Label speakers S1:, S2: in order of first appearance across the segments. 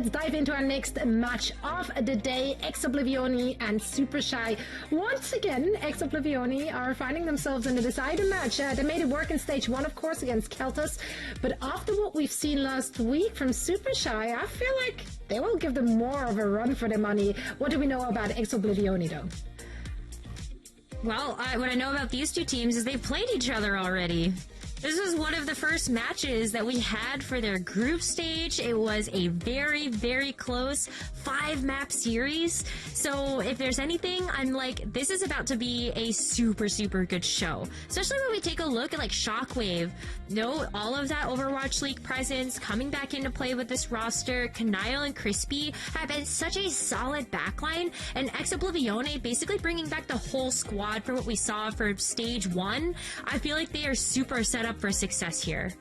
S1: let's dive into our next match of the day. Ex Oblivione and Supershy. Once again, Ex Oblivione are finding themselves in a decided match. They made it work in stage 1, of course, against Keltas. But after what we've seen last week from Supershy, I feel like they will give them more of a run for their money. What do we know about Ex Oblivione, though?
S2: Well, what I know about these two teams is they've played each other already. This was one of the first matches that we had for their group stage. It was a very, very close 5-map series. So if there's anything, I'm like, this is about to be a super, super good show. Especially when we take a look at like Shockwave. Note all of that Overwatch League presence coming back into play with this roster. Kanile and Crispy have been such a solid backline. And Ex Oblivione basically bringing back the whole squad for what we saw for stage 1. I feel like they are super set up for success here.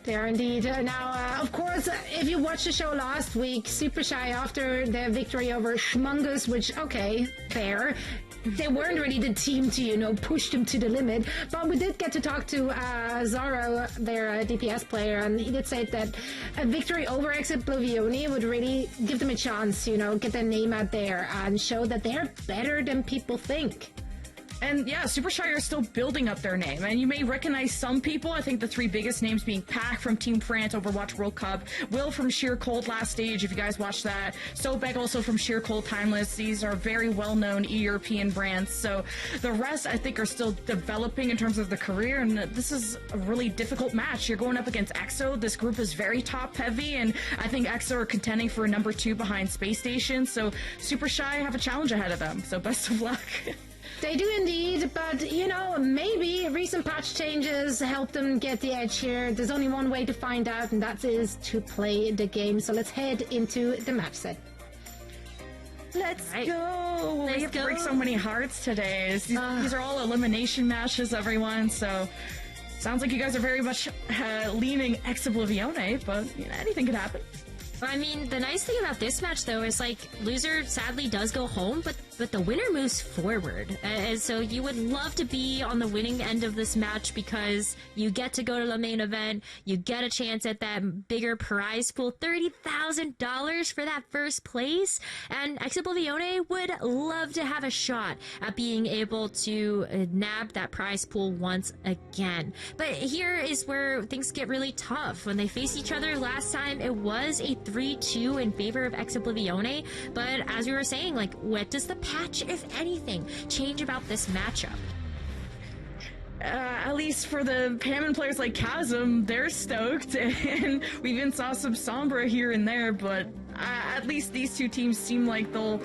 S1: They are indeed. Now, of course, if you watched the show last week, Supershy, after their victory over Schmungus, which, okay, fair, they weren't really the team to, you know, push them to the limit. But we did get to talk to Zorro, their DPS player, and he did say that a victory over Ex Oblivione would really give them a chance, you know, get their name out there and show that they're better than people think.
S3: And yeah, Supershy are still building up their name, and you may recognize some people. I think the 3 biggest names being Pac from Team France Overwatch World Cup, Will from Sheer Cold last stage, if you guys watched that, Sobek also from Sheer Cold Timeless. These are very well-known European brands, so the rest I think are still developing in terms of the career, and this is a really difficult match. You're going up against EXO. This group is very top-heavy, and I think EXO are contending for a number 2 behind Space Station, so Supershy have a challenge ahead of them, so best of luck.
S1: They do indeed, but, you know, maybe recent patch changes help them get the edge here. There's only one way to find out, and that is to play the game. So let's head into the match set.
S3: Let's go! We have to break so many hearts today. These are all elimination matches, everyone, so sounds like you guys are very much leaning Ex Oblivione, but you know, anything could happen.
S2: I mean, the nice thing about this match, though, is, like, loser sadly does go home, but the winner moves forward. And so you would love to be on the winning end of this match because you get to go to the main event, you get a chance at that bigger prize pool, $30,000 for that first place, and Ex Oblivione would love to have a shot at being able to nab that prize pool once again. But here is where things get really tough. When they faced each other last time, it was a 3-2 in favor of Ex Oblivione, but as we were saying, like, what does the patch, if anything, change about this matchup?
S3: At least for the Paimon players like Chasm, they're stoked, and we even saw some Sombra here and there, but at least these two teams seem like they'll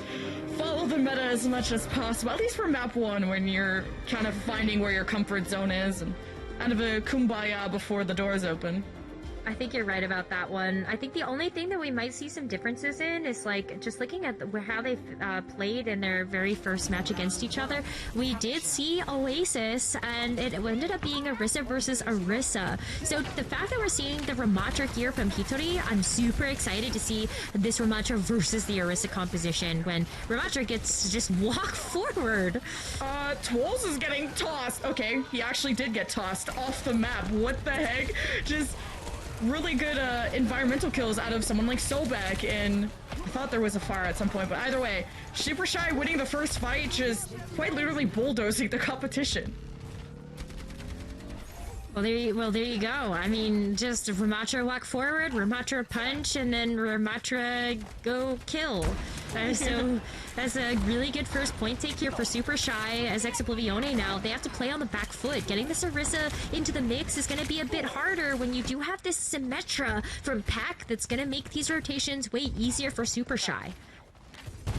S3: follow the meta as much as possible, at least for map 1, when you're kind of finding where your comfort zone is, and out of a kumbaya before the doors open.
S2: I think you're right about that one. I think the only thing that we might see some differences in is, like, just looking at how they played in their very first match against each other. We did see OWCS, and it ended up being Orisa versus Orisa. So the fact that we're seeing the Ramatra here from Hitori, I'm super excited to see this Ramatra versus the Orisa composition when Ramatra gets to just walk forward.
S3: Twolz is getting tossed. Okay, he actually did get tossed off the map. What the heck? Just really good environmental kills out of someone like Sobek, and I thought there was a fire at some point, but either way, Supershy winning the first fight, just quite literally bulldozing the competition.
S2: Well, there you go. I mean, just Ramatra walk forward, Ramatra punch, and then Ramatra go kill. So that's a really good first point take here for Supershy as Ex Oblivione now. They have to play on the back foot. Getting this Orisa into the mix is going to be a bit harder when you do have this Symmetra from Pac that's going to make these rotations way easier for Supershy.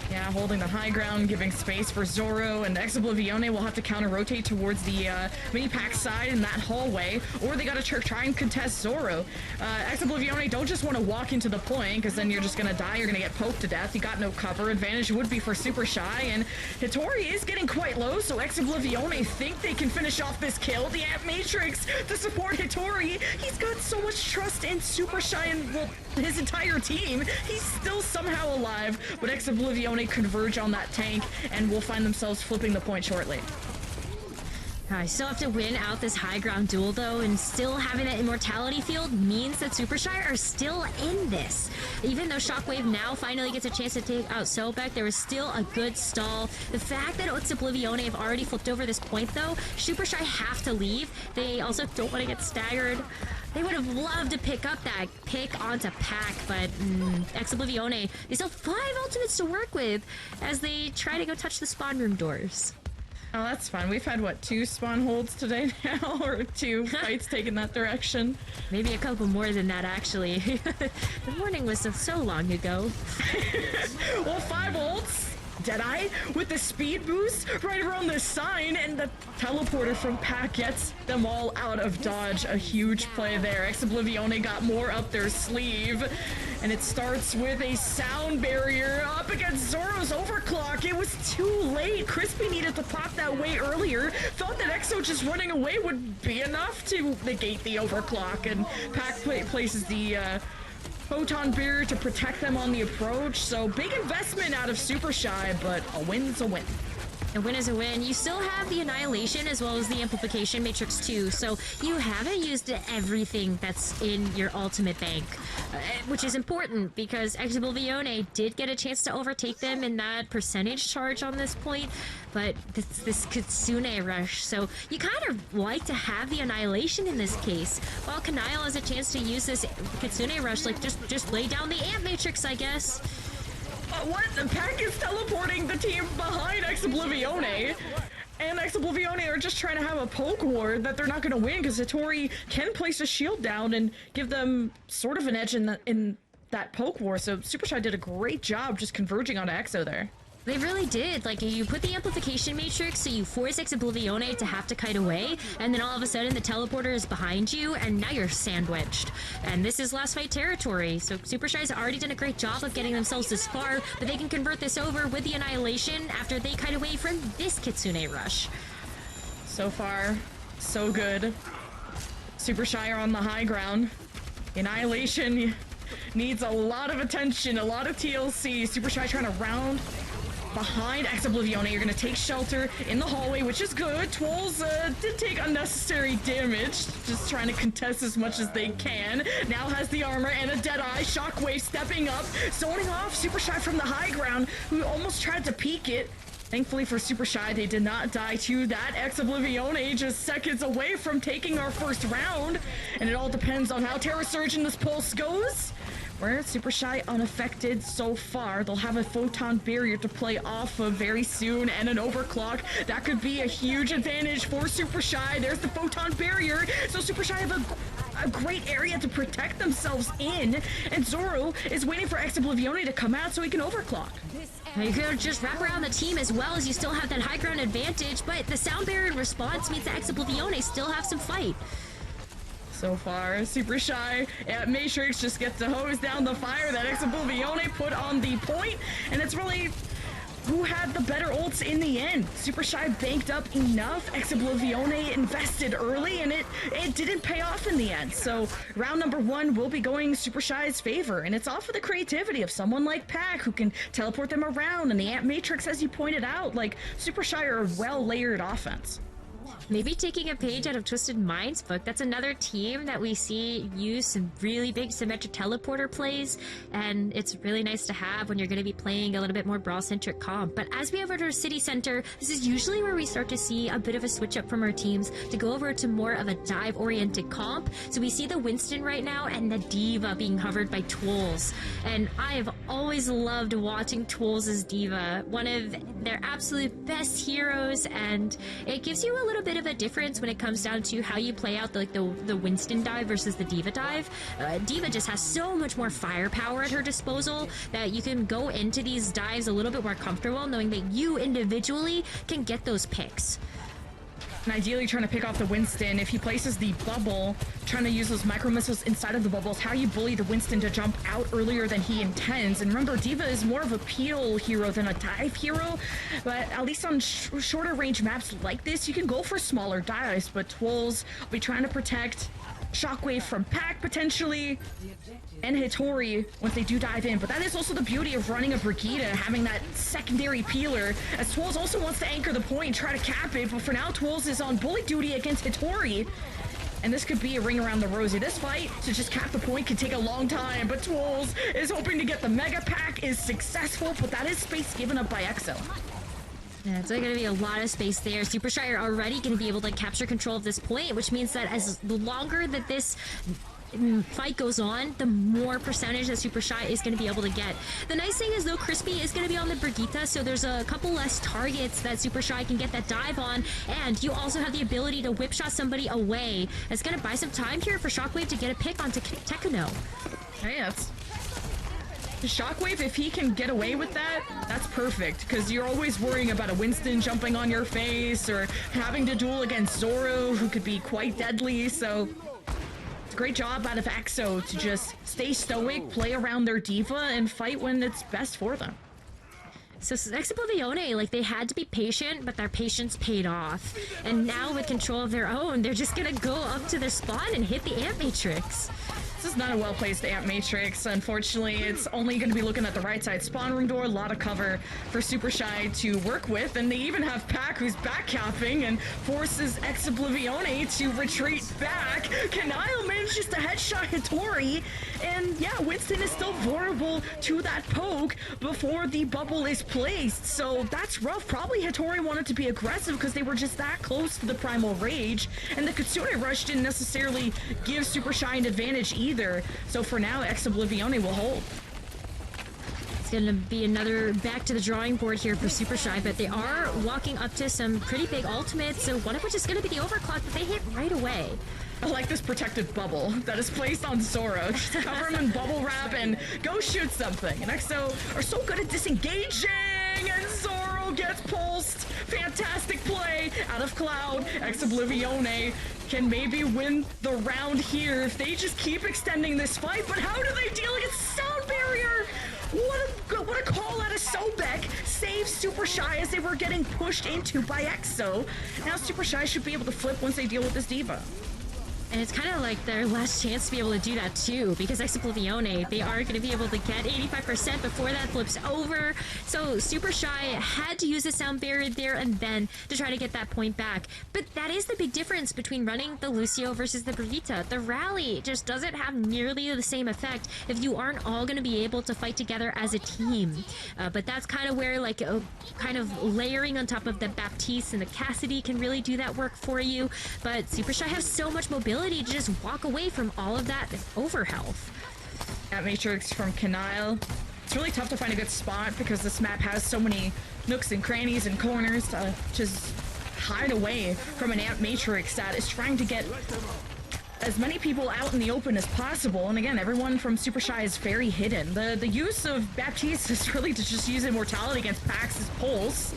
S3: Yeah, holding the high ground, giving space for Zorro, and Ex Oblivione will have to counter-rotate towards the mini-pack side in that hallway, or they gotta try and contest Zorro. Ex Oblivione don't just want to walk into the point, because then you're just gonna die, you're gonna get poked to death, you got no cover. Advantage would be for Supershy, and Hitori is getting quite low, so Ex Oblivione think they can finish off this kill. The Amp Matrix to support Hitori. He's got so much trust in Supershy and, well, his entire team. He's still somehow alive, but Ex Oblivione converge on that tank and will find themselves flipping the point shortly.
S2: I still have to win out this high ground duel though, and still having that immortality field means that Supershy are still in this. Even though Shockwave now finally gets a chance to take out Sobek, there was still a good stall. The fact that Ex Oblivione have already flipped over this point though, Supershy have to leave. They also don't want to get staggered. They would have loved to pick up that pick onto Pack, but Ex Oblivione, they still have 5 ultimates to work with as they try to go touch the spawn room doors.
S3: Oh, that's fine. We've had, what, 2 spawn holds today now? Or 2 fights taking that direction?
S2: Maybe a couple more than that, actually. The morning was so long ago.
S3: Well, 5 ults. Deadeye with the speed boost right around the sign, and the teleporter from Pack gets them all out of dodge. A huge play there. Ex Oblivione got more up their sleeve, and it starts with a sound barrier up against Zoro's overclock. It was too late. Crispy needed to pop that way earlier. Thought that Exo just running away would be enough to negate the overclock, and Pack places the photon barrier to protect them on the approach. So big investment out of Supershy, but a win's a win.
S2: A win is a win. You still have the Annihilation as well as the Amplification Matrix too, so you haven't used everything that's in your ultimate bank, which is important because Ex Oblivione did get a chance to overtake them in that percentage charge on this point, but this Kitsune rush, so you kind of like to have the Annihilation in this case, while Kanile has a chance to use this Kitsune rush, like just lay down the Amp Matrix, I guess.
S3: What? The Pack is teleporting the team behind Ex Oblivione, and Ex Oblivione are just trying to have a poke war that they're not going to win because Hattori can place a shield down and give them sort of an edge in that poke war. So Supershy did a great job just converging onto Exo there.
S2: They really did. Like, you put the Amplification Matrix, so you force Ex Oblivione to have to kite away, and then all of a sudden the teleporter is behind you, and now you're sandwiched. And this is last fight territory, so Supershy's already done a great job of getting themselves this far, but they can convert this over with the Annihilation after they kite away from this Kitsune rush.
S3: So far, so good. Supershy are on the high ground. Annihilation needs a lot of attention, a lot of TLC. Supershy trying to round behind Ex Oblivione. You're gonna take shelter in the hallway, which is good. Twolls did take unnecessary damage, just trying to contest as much as they can. Now has the armor and a Deadeye. Shockwave stepping up, zoning off Supershy from the high ground, who almost tried to peek it. Thankfully for Supershy, they did not die to that. Ex Oblivione just seconds away from taking our first round, and it all depends on how Terra Surge in this pulse goes. Where Supershy unaffected so far. They'll have a photon barrier to play off of very soon and an overclock. That could be a huge advantage for Supershy. There's the photon barrier. So Supershy have a great area to protect themselves in. And Zoro is waiting for Ex Oblivione to come out so he can overclock.
S2: You could just wrap around the team as well as you still have that high ground advantage, but the sound barrier in response means that Ex Oblivione still have some fight.
S3: So far, Supershy at Matrix just gets to hose down the fire that Ex Oblivione put on the point, and it's really who had the better ults in the end. Supershy banked up enough. Ex Oblivione invested early, and it didn't pay off in the end. So round number 1 will be going Supershy's favor, and it's off of the creativity of someone like Pack who can teleport them around, and the Amp Matrix, as you pointed out, like Supershy are a well-layered offense.
S2: Maybe taking a page out of Twisted Mind's book. That's another team that we see use some really big symmetric teleporter plays, and it's really nice to have when you're going to be playing a little bit more brawl-centric comp. But as we go over to City Center, this is usually where we start to see a bit of a switch up from our teams to go over to more of a dive-oriented comp. So we see the Winston right now and the Diva being hovered by Twolls. And I have always loved watching Twolls as Diva, one of their absolute best heroes, and it gives you a little bit of a difference when it comes down to how you play out the Winston dive versus the Diva dive. Diva just has so much more firepower at her disposal that you can go into these dives a little bit more comfortable knowing that you individually can get those picks.
S3: And ideally trying to pick off the Winston. If he places the bubble, trying to use those micro missiles inside of the bubbles, how you bully the Winston to jump out earlier than he intends. And remember, Diva is more of a peel hero than a dive hero, but at least on shorter range maps like this, you can go for smaller dives, but Twolls will be trying to protect Shockwave from Pac potentially, and Hittori once they do dive in. But that is also the beauty of running a Brigitte, having that secondary peeler, as Twills also wants to anchor the point and try to cap it. But for now, Twills is on bully duty against Hittori. And this could be a ring around the rosy. This fight to just cap the point could take a long time, but Twills is hoping to get the Mega Pack, is successful, but that is space given up by EXO.
S2: Yeah, it's going to be a lot of space there. Supershy are already going to be able to capture control of this point, which means that as the longer that this fight goes on, the more percentage that Supershy is going to be able to get. The nice thing is, though, Crispy is going to be on the Brigitte, so there's a couple less targets that Supershy can get that dive on, and you also have the ability to whip shot somebody away. It's going to buy some time here for Shockwave to get a pick onto Tekuno.
S3: Hey, that's... Shockwave, if he can get away with that, that's perfect, because you're always worrying about a Winston jumping on your face or having to duel against Zoro, who could be quite deadly, so it's a great job out of EXO to just stay stoic, play around their diva, and fight when it's best for them.
S2: So Ex Oblivione, like, they had to be patient, but their patience paid off. And now with control of their own, they're just gonna go up to their spawn and hit the Amp Matrix.
S3: This is not a well-placed Amp Matrix. Unfortunately, it's only going to be looking at the right side spawn room door. A lot of cover for Supershy to work with, and they even have Pac, who's backcapping and forces Ex Oblivione to retreat back. Kanile manages to headshot Hittori, and yeah, Winston is still vulnerable to that poke before the bubble is placed, so that's rough. Probably Hittori wanted to be aggressive because they were just that close to the Primal Rage, and the Kitsune Rush didn't necessarily give Supershy an advantage either. So for now, Ex Oblivione will hold.
S2: It's going to be another back to the drawing board here for Supershy, but they are walking up to some pretty big ultimates, so one of which is going to be the overclock that they hit right away.
S3: I like this protective bubble that is placed on Zoro. Just cover him in bubble wrap and go shoot something. And EXO are so good at disengaging, and Zoro gets pulsed. Fantastic play out of Cloud. Ex Oblivione can maybe win the round here if they just keep extending this fight. But how do they deal against sound barrier? What a call out of Sobek saves Supershy as they were getting pushed into by EXO. Now Supershy should be able to flip once they deal with this diva.
S2: And it's kind of like their last chance to be able to do that too, because Ex Oblivione, they are going to be able to get 85% before that flips over. So Supershy had to use the sound barrier there and then to try to get that point back. But that is the big difference between running the Lucio versus the Brigitte. The rally just doesn't have nearly the same effect if you aren't all going to be able to fight together as a team. But that's kind of where, like, kind of layering on top of the Baptiste and the Cassidy can really do that work for you. But Supershy has so much mobility to just walk away from all of that overhealth.
S3: That Matrix from Kanile. It's really tough to find a good spot because this map has so many nooks and crannies and corners to just hide away from an Amp Matrix that is trying to get as many people out in the open as possible. And again, everyone from Supershy is very hidden. The use of Baptiste is really to just use Immortality against Pax's Pulse.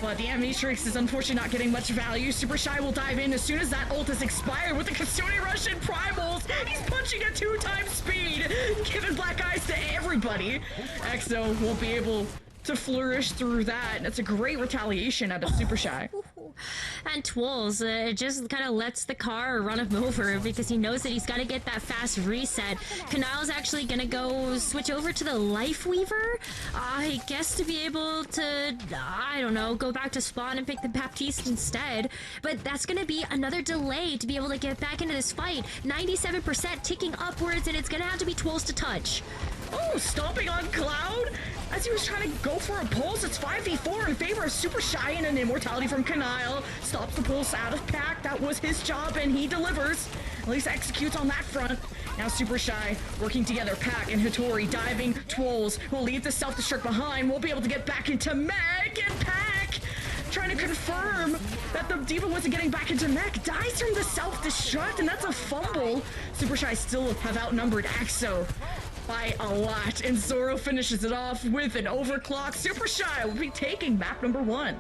S3: But the Amp Matrix is unfortunately not getting much value. Supershy will dive in as soon as that ult has expired with the Kitsune Rush and Primals. He's punching at 2x speed, giving black eyes to everybody. EXO won't be able to flourish through that. That's a great retaliation out of Supershy.
S2: And Twills just kind of lets the car run him over because he knows that he's got to get that fast reset. Kanile's actually going to go switch over to the Life Weaver, I guess, to be able to, I don't know, go back to spawn and pick the Baptiste instead. But that's going to be another delay to be able to get back into this fight. 97% ticking upwards, and it's going to have to be Twills to touch.
S3: Oh, stomping on Cloud as he was trying to go for a pulse. It's 5v4 in favor of Supershy, and an Immortality from Kanile stops the pulse out of Pac. That was his job, and he delivers. At least executes on that front. Now Supershy working together. Pac and Hittori diving. Twills will leave the self-destruct behind. Won't be able to get back into Meg, and Pac trying to confirm that the diva wasn't getting back into mech. Dies from the self-destruct, and that's a fumble. Supershy still have outnumbered EXO by a lot, and Zoro finishes it off with an overclock. Supershy will be taking map number 1.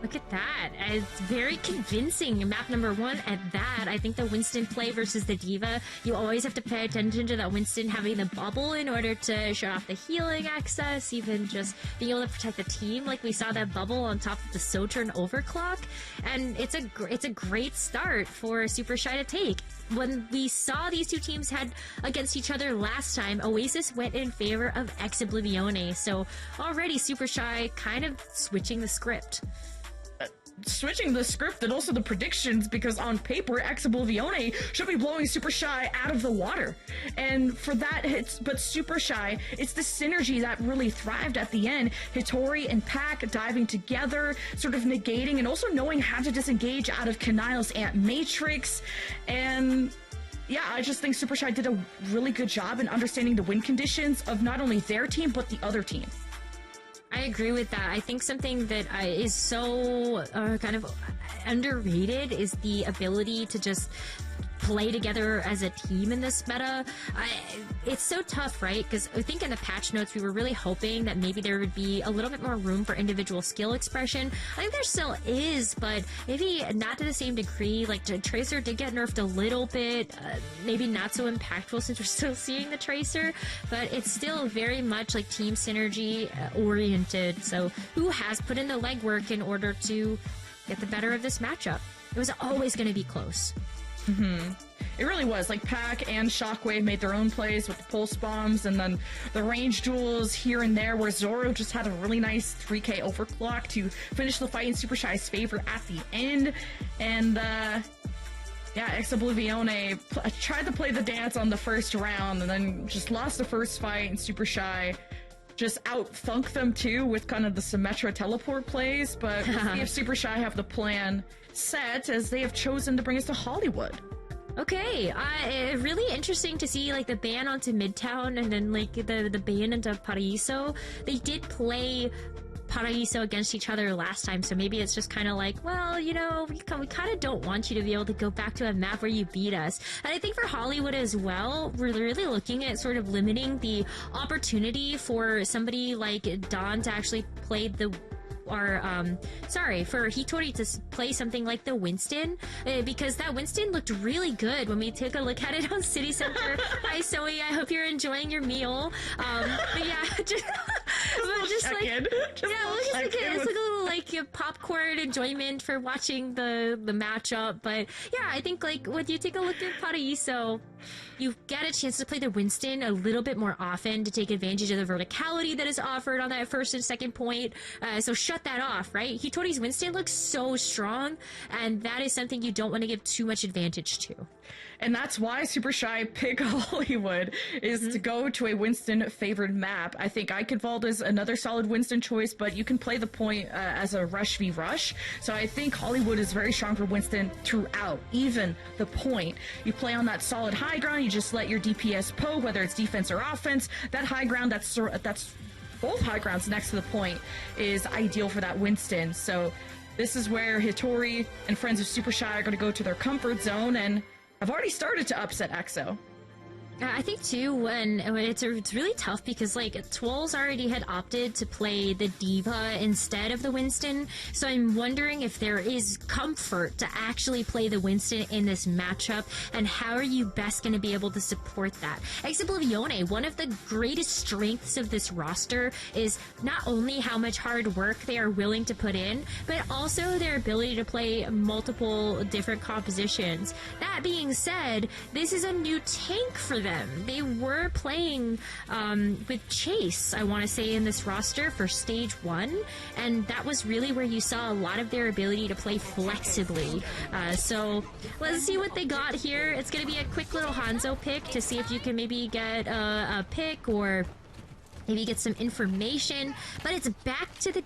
S2: Look at that. It's very convincing. Map number 1 at that. I think the Winston play versus the diva, you always have to pay attention to that Winston having the bubble in order to shut off the healing access, even just being able to protect the team. Like we saw that bubble on top of the Sojourn overclock, and it's a great start for Supershy to take. when we saw these two teams head against each other last time, Oasis went in favor of Ex Oblivione. So already Supershy kind of switching the script.
S3: Switching the script and also the predictions, because on paper Ex Oblivione should be blowing Supershy out of the water, and for that but Supershy, it's the synergy that really thrived at the end. Hitori and Pac diving together, sort of negating and also knowing how to disengage out of Kanile's Ant Matrix. And yeah, I just think Supershy did a really good job in understanding the win conditions of not only their team but the other team.
S2: I agree with that. I think something that is so kind of underrated is the ability to just play together as a team in this meta. It's so tough, right? Because I think in the patch notes we were really hoping that maybe there would be a little bit more room for individual skill expression. I think there still is, but maybe not to the same degree. Like, Tracer did get nerfed a little bit, maybe not so impactful since we're still seeing the Tracer, but it's still very much like team synergy oriented. So who has put in the legwork in order to get the better of this matchup? It was always going to be close.
S3: It really was. Like, Pac and Shockwave made their own plays with the pulse bombs, and then the range duels here and there where Zoro just had a really nice 3k overclock to finish the fight in Supershy's favor at the end. And yeah, Ex Oblivione tried to play the dance on the first round and then just lost the first fight, and Supershy just out-thunked them too with kind of the Symmetra teleport plays. But we'll see if Supershy have the plan set, as they have chosen to bring us to Hollywood.
S2: Okay, really interesting to see like the ban onto Midtown and then like the ban into Paraíso. They did play Paraíso against each other last time, so maybe it's just kind of like, well, you know, we kind of don't want you to be able to go back to a map where you beat us. And I think for Hollywood as well, we're really looking at sort of limiting the opportunity for somebody like Dawn to actually play for Hitori to play something like the Winston, because that Winston looked really good when we took a look at it on City Center. Hi, Zoe, I hope you're enjoying your meal. But yeah, just like, it's like a little like popcorn enjoyment for watching the matchup. But yeah, I think like when you take a look at Paraíso, you get a chance to play the Winston a little bit more often to take advantage of the verticality that is offered on that first and second point. So shut that off, right? Hitori's Winston looks so strong, and that is something you don't want to give too much advantage to.
S3: And that's why Supershy pick Hollywood, is to go to a Winston favored map. I think Eichenwald is another solid Winston choice, but you can play the point as a rush v rush. So I think Hollywood is very strong for Winston throughout, even the point. You play on that solid high ground, you just let your DPS poke, whether it's defense or offense. That high ground, that's both high grounds next to the point, is ideal for that Winston. So this is where Hitori and friends of Supershy are going to go to their comfort zone, and I've already started to upset EXO.
S2: I think too, when it's really tough because like Twills already had opted to play the Diva instead of the Winston, so I'm wondering if there is comfort to actually play the Winston in this matchup, and how are you best going to be able to support that? Ex Oblivione, one of the greatest strengths of this roster is not only how much hard work they are willing to put in, but also their ability to play multiple different compositions. That being said, this is a new tank for them. They were playing with Chase, I want to say, in this roster for Stage 1, and that was really where you saw a lot of their ability to play flexibly. So let's see what they got here. It's going to be a quick little Hanzo pick to see if you can maybe get a pick or maybe get some information, but it's back to the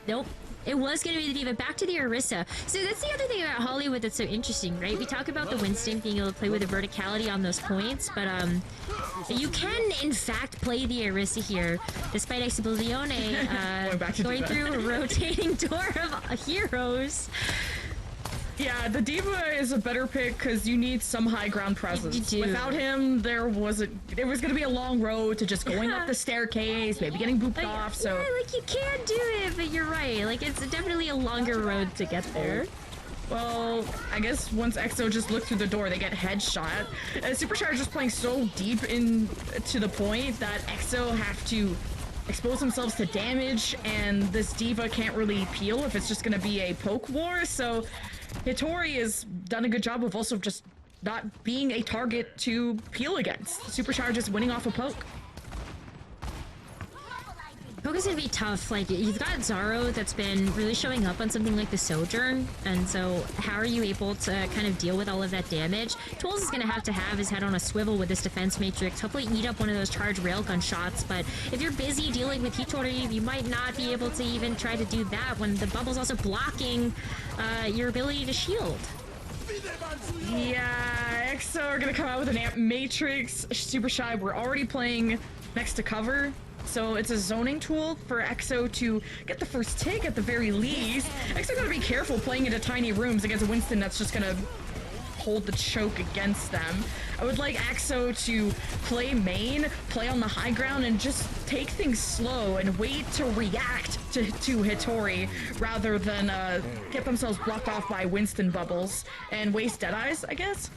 S2: Nope. It was going to be the Diva. Back to the Orisa. So that's the other thing about Hollywood that's so interesting, right? We talk about the Winston being able to play with the verticality on those points, but you can, in fact, play the Orisa here, despite Ex Oblivione going through a rotating door of heroes.
S3: Yeah, the Diva is a better pick because you need some high ground presence. Without him, there was going to be a long road to just going up the staircase, maybe getting booped off. So
S2: yeah, like you can do it, but you're right. Like it's definitely a longer road to get there.
S3: Well, I guess once EXO just looked through the door, they get headshot. Supershy is just playing so deep into the point that EXO have to expose themselves to damage, and this D.Va can't really peel if it's just gonna be a poke war, so Hitori has done a good job of also just not being a target to peel against. Supershy just winning off a poke.
S2: Poke is gonna be tough. Like, you've got Zaro that's been really showing up on something like the Sojourn, and so how are you able to kind of deal with all of that damage? Tools is gonna have to have his head on a swivel with this defense matrix, hopefully eat up one of those charged railgun shots, but if you're busy dealing with Hitori, you might not be able to even try to do that when the bubble's also blocking your ability to shield.
S3: Yeah, EXO are gonna come out with an amp matrix. Supershy, we're already playing next to cover, so it's a zoning tool for EXO to get the first take at the very least. EXO gotta be careful playing into tiny rooms against a Winston that's just gonna hold the choke against them. I would like EXO to play main, play on the high ground, and just take things slow and wait to react to Hitori rather than get themselves blocked off by Winston bubbles and waste Deadeyes, I guess.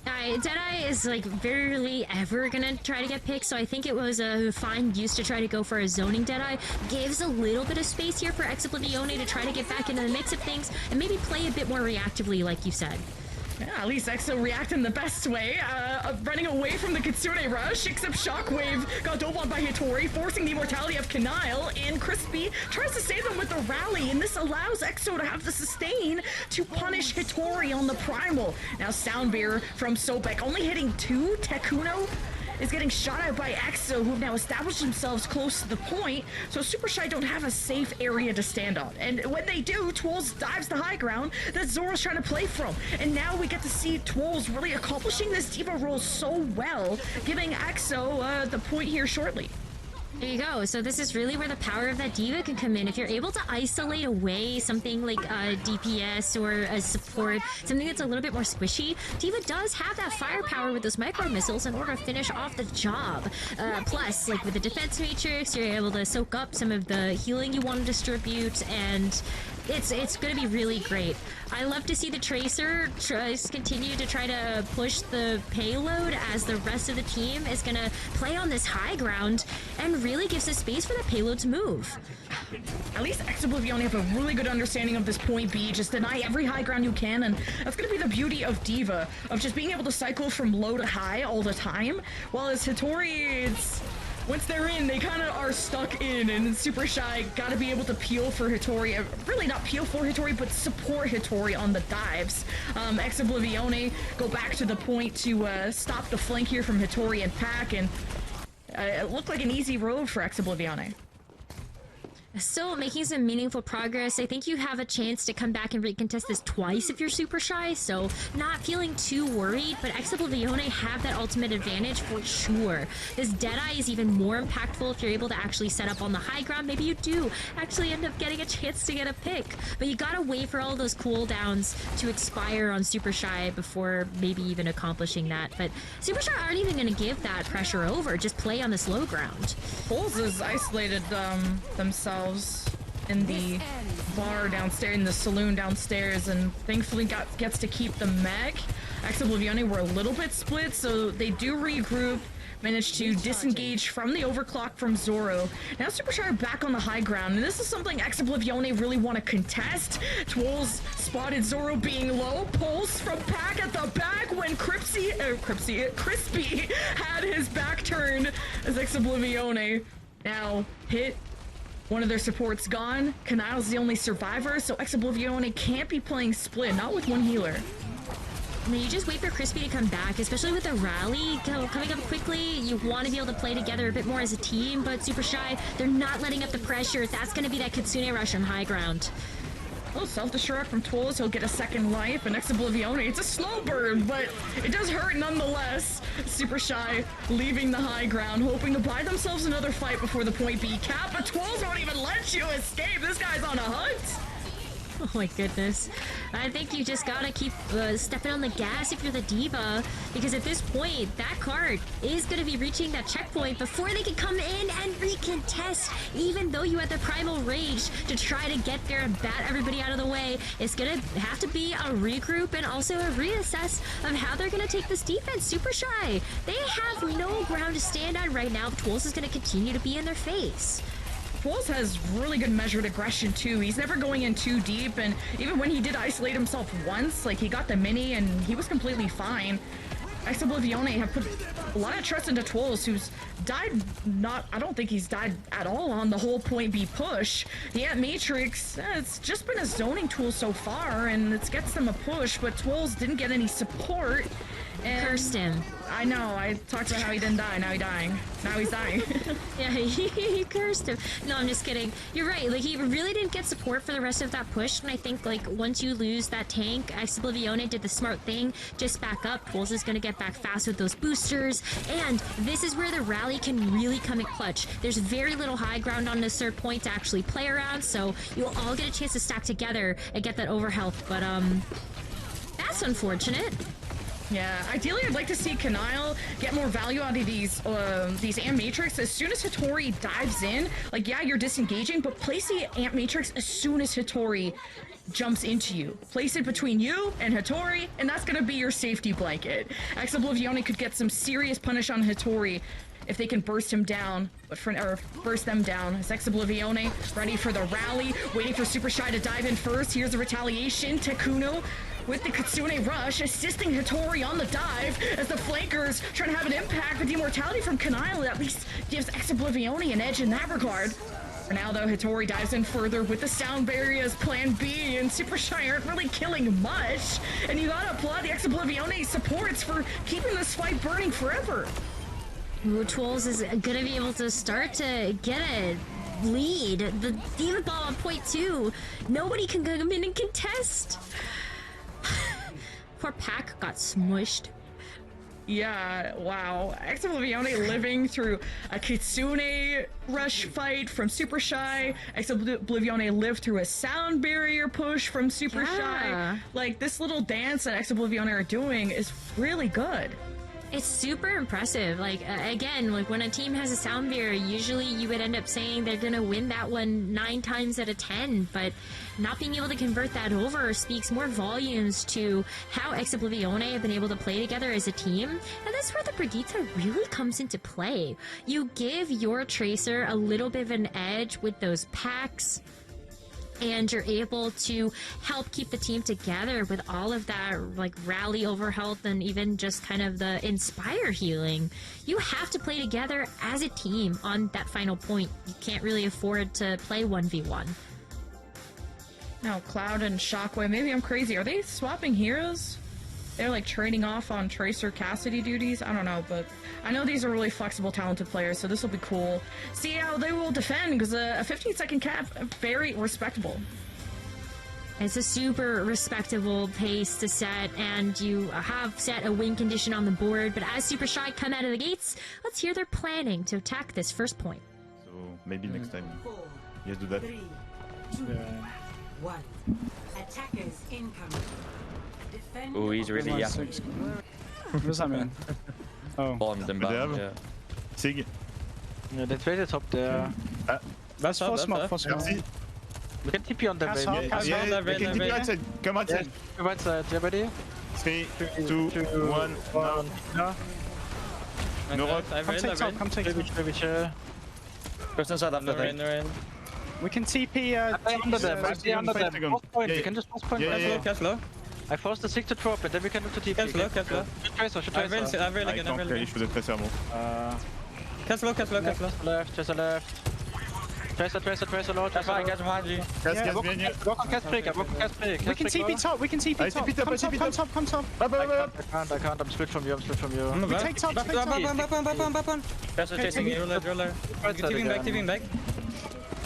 S2: Deadeye is like very rarely ever gonna try to get picked, so I think it was a fine use to try to go for a zoning Deadeye. Gives a little bit of space here for Ex Oblivione to try to get back into the mix of things and maybe play a bit more reactively, like you said.
S3: Yeah, at least EXO reacting the best way, running away from the Kitsune Rush, except Shockwave got dove on by Hitori, forcing the immortality of Kanile, and Crispy tries to save them with the rally, and this allows EXO to have the sustain to punish Hitori on the Primal. Now Soundbeer from Sobek only hitting 2, Tekuno is getting shot at by EXO, who've now established themselves close to the point, so Supershy don't have a safe area to stand on. And when they do, Twolz dives the high ground that Zoro's trying to play from. And now we get to see Twolz really accomplishing this D.Va role so well, giving EXO the point here shortly.
S2: There you go. So this is really where the power of that D.Va can come in. If you're able to isolate away something like a DPS or a support, something that's a little bit more squishy, D.Va does have that firepower with those micro missiles in order to finish off the job. Plus, like with the defense matrix, you're able to soak up some of the healing you want to distribute, and it's going to be really great. I love to see the Tracer continue to try to push the payload as the rest of the team is going to play on this high ground and really gives the space for the payload to move.
S3: At least Ex Oblivione have a really good understanding of this point B. Just deny every high ground you can, and that's going to be the beauty of D.Va, of just being able to cycle from low to high all the time. While as Hitori, once they're in, they kind of are stuck in, and Supershy got to be able to peel for Hitori. Really not peel for Hitori, but support Hitori on the dives. Ex Oblivione go back to the point to stop the flank here from Hitori and Pack, and it looked like an easy road for Ex Oblivione.
S2: Still making some meaningful progress. I think you have a chance to come back and recontest this twice if you're Supershy, so not feeling too worried, but Ex Oblivione have that ultimate advantage for sure. This Deadeye is even more impactful if you're able to actually set up on the high ground. Maybe you do actually end up getting a chance to get a pick, but you gotta wait for all those cooldowns to expire on Supershy before maybe even accomplishing that. But Supershy aren't even gonna give that pressure over, just play on this low ground.
S3: Bulls has isolated themselves in the bar downstairs, in the saloon downstairs, and thankfully gets to keep the mech. Ex Oblivione were a little bit split, so they do regroup, manage to disengage from the overclock from Zoro. Now Supershy are back on the high ground, and this is something Ex Oblivione really want to contest. Twolz spotted Zoro being low, pulse from Pack at the back when Crispy had his back turned as Ex Oblivione now hit. One of their supports gone. Kanile's the only survivor, so Ex Oblivione can't be playing split, not with one healer.
S2: I mean, you just wait for Crispy to come back, especially with the rally coming up quickly. You want to be able to play together a bit more as a team, but Supershy, they're not letting up the pressure. That's going to be that Kitsune Rush on high ground.
S3: Oh, self-destruct from Twolz, he'll get a second life, and Ex Oblivione, it's a slow burn, but it does hurt nonetheless. Supershy leaving the high ground, hoping to buy themselves another fight before the point B cap, but Twolz won't even let you escape. This guy's on a hunt.
S2: Oh my goodness. I think you just gotta keep stepping on the gas if you're the D.Va, because at this point, that card is gonna be reaching that checkpoint before they can come in and recontest. Even though you had the primal rage to try to get there and bat everybody out of the way, it's gonna have to be a regroup and also a reassess of how they're gonna take this defense. Supershy, they have no ground to stand on right now. Twolz is gonna continue to be in their face.
S3: Twills has really good measured aggression too. He's never going in too deep, and even when he did isolate himself once, like he got the mini and he was completely fine. Ex Oblivione have put a lot of trust into Twills, who's died I don't think he's died at all on the whole point B push. The Ant Matrix, it's just been a zoning tool so far, and it gets them a push, but Twills didn't get any support. And
S2: Cursed him.
S3: I know, I talked about how he didn't die, now he's dying. Now he's dying.
S2: Yeah, he cursed him. No, I'm just kidding. You're right, like, he really didn't get support for the rest of that push, and I think, like, once you lose that tank, Ex Oblivione did the smart thing, just back up. Twills is gonna get back fast with those boosters, and this is where the rally can really come in clutch. There's very little high ground on this third point to actually play around, so you'll all get a chance to stack together and get that overhealth, but, that's unfortunate.
S3: Yeah, ideally I'd like to see Kanile get more value out of these Ant Matrix. As soon as Hattori dives in, like, yeah, you're disengaging, but place the Ant Matrix as soon as Hattori jumps into you. Place it between you and Hattori, and that's gonna be your safety blanket. Ex Oblivione could get some serious punish on Hattori if they can burst him down, or burst them down. Is Ex Oblivione ready for the rally, waiting for Supershy to dive in first. Here's the retaliation. Tekuno with the Kitsune Rush, assisting Hattori on the dive as the flankers trying to have an impact, but the immortality from Kanile at least gives Ex Oblivione an edge in that regard. For now, though, Hattori dives in further with the sound barrier as plan B, and Supershy aren't really killing much. And you gotta applaud the Ex Oblivione supports for keeping this fight burning forever.
S2: Ooh, Twills is gonna be able to start to get a lead. The Demon Ball on point 2. Nobody can come in and contest. Poor Pac got smushed.
S3: Yeah, wow. Ex Oblivione living through a Kitsune rush fight from Supershy. Ex Oblivione lived through a sound barrier push from Supershy.
S2: Yeah.
S3: Like, this little dance that Ex Oblivione are doing is really good.
S2: It's super impressive. Like, again, like when a team has a sound barrier, usually you would end up saying they're gonna win that one 9 times out of 10, but not being able to convert that over speaks more volumes to how Ex Oblivione have been able to play together as a team, and that's where the Brigitte really comes into play. You give your Tracer a little bit of an edge with those packs, and you're able to help keep the team together with all of that, like, rally over health and even just kind of the inspire healing. You have to play together as a team on that final point. You can't really afford to play 1v1.
S3: Now, Cloud and Shockwave, maybe I'm crazy. Are they swapping heroes? They're like trading off on Tracer Cassidy duties? I don't know, but I know these are really flexible, talented players, so this will be cool. See how they will defend, because a 15-second cap, very respectable.
S2: It's a super respectable pace to set, and you have set a win condition on the board, but as Supershy come out of the gates, let's hear their planning to attack this first point.
S4: So maybe next time. Yes, do that.
S5: 3, 2, 1. Attackers incoming. Defend.
S6: Oh, he's really young.
S7: What does that mean? Oh.
S6: Bombed and bombed, yeah.
S4: Sig.
S8: Yeah, they traded top there.
S7: That's
S6: up,
S7: force
S6: that's up.
S4: Merci.
S8: We can TP on them,
S7: Pass
S8: baby.
S7: up, pass
S4: Yeah,
S7: up.
S4: yeah, we can TP outside. Come outside.
S8: Right side, you ready?
S4: 3, 2, 1, now.
S8: Yeah.
S4: No rock.
S7: Come take top, come take top.
S8: Maybe chill.
S6: First inside after
S8: They're in,
S6: that.
S8: they're in.
S7: We can TP,
S8: I play under them, I play under them.
S4: second.
S8: Force point,
S4: Yeah,
S8: we can just force point.
S4: yeah, yeah.
S6: Catch low.
S8: I forced the 6 to drop it, then we can look to TP.
S6: Catch low, catch low.
S8: Should Tracer, should
S6: I've
S8: Tracer.
S6: really
S4: Ah, il
S6: again, I've
S4: tank,
S6: really
S4: il faisait très serment.
S6: Catch low, catch low, catch low.
S8: Tracer left. Tracer low,
S6: Catch behind, catch behind you.
S4: Casse,
S7: Yeah,
S4: casse bien, yeah.
S8: Walk on cast break, walk on cast break.
S7: We can TP top, we can TP
S4: Allez,
S7: top.
S4: TP top,
S7: Come
S4: TP
S7: top,
S4: top.
S7: come top.
S4: Hop, hop, hop.
S8: I can't, I'm split from you,
S7: We take top, take top.
S6: Pressure chasing you, roller. TVing back.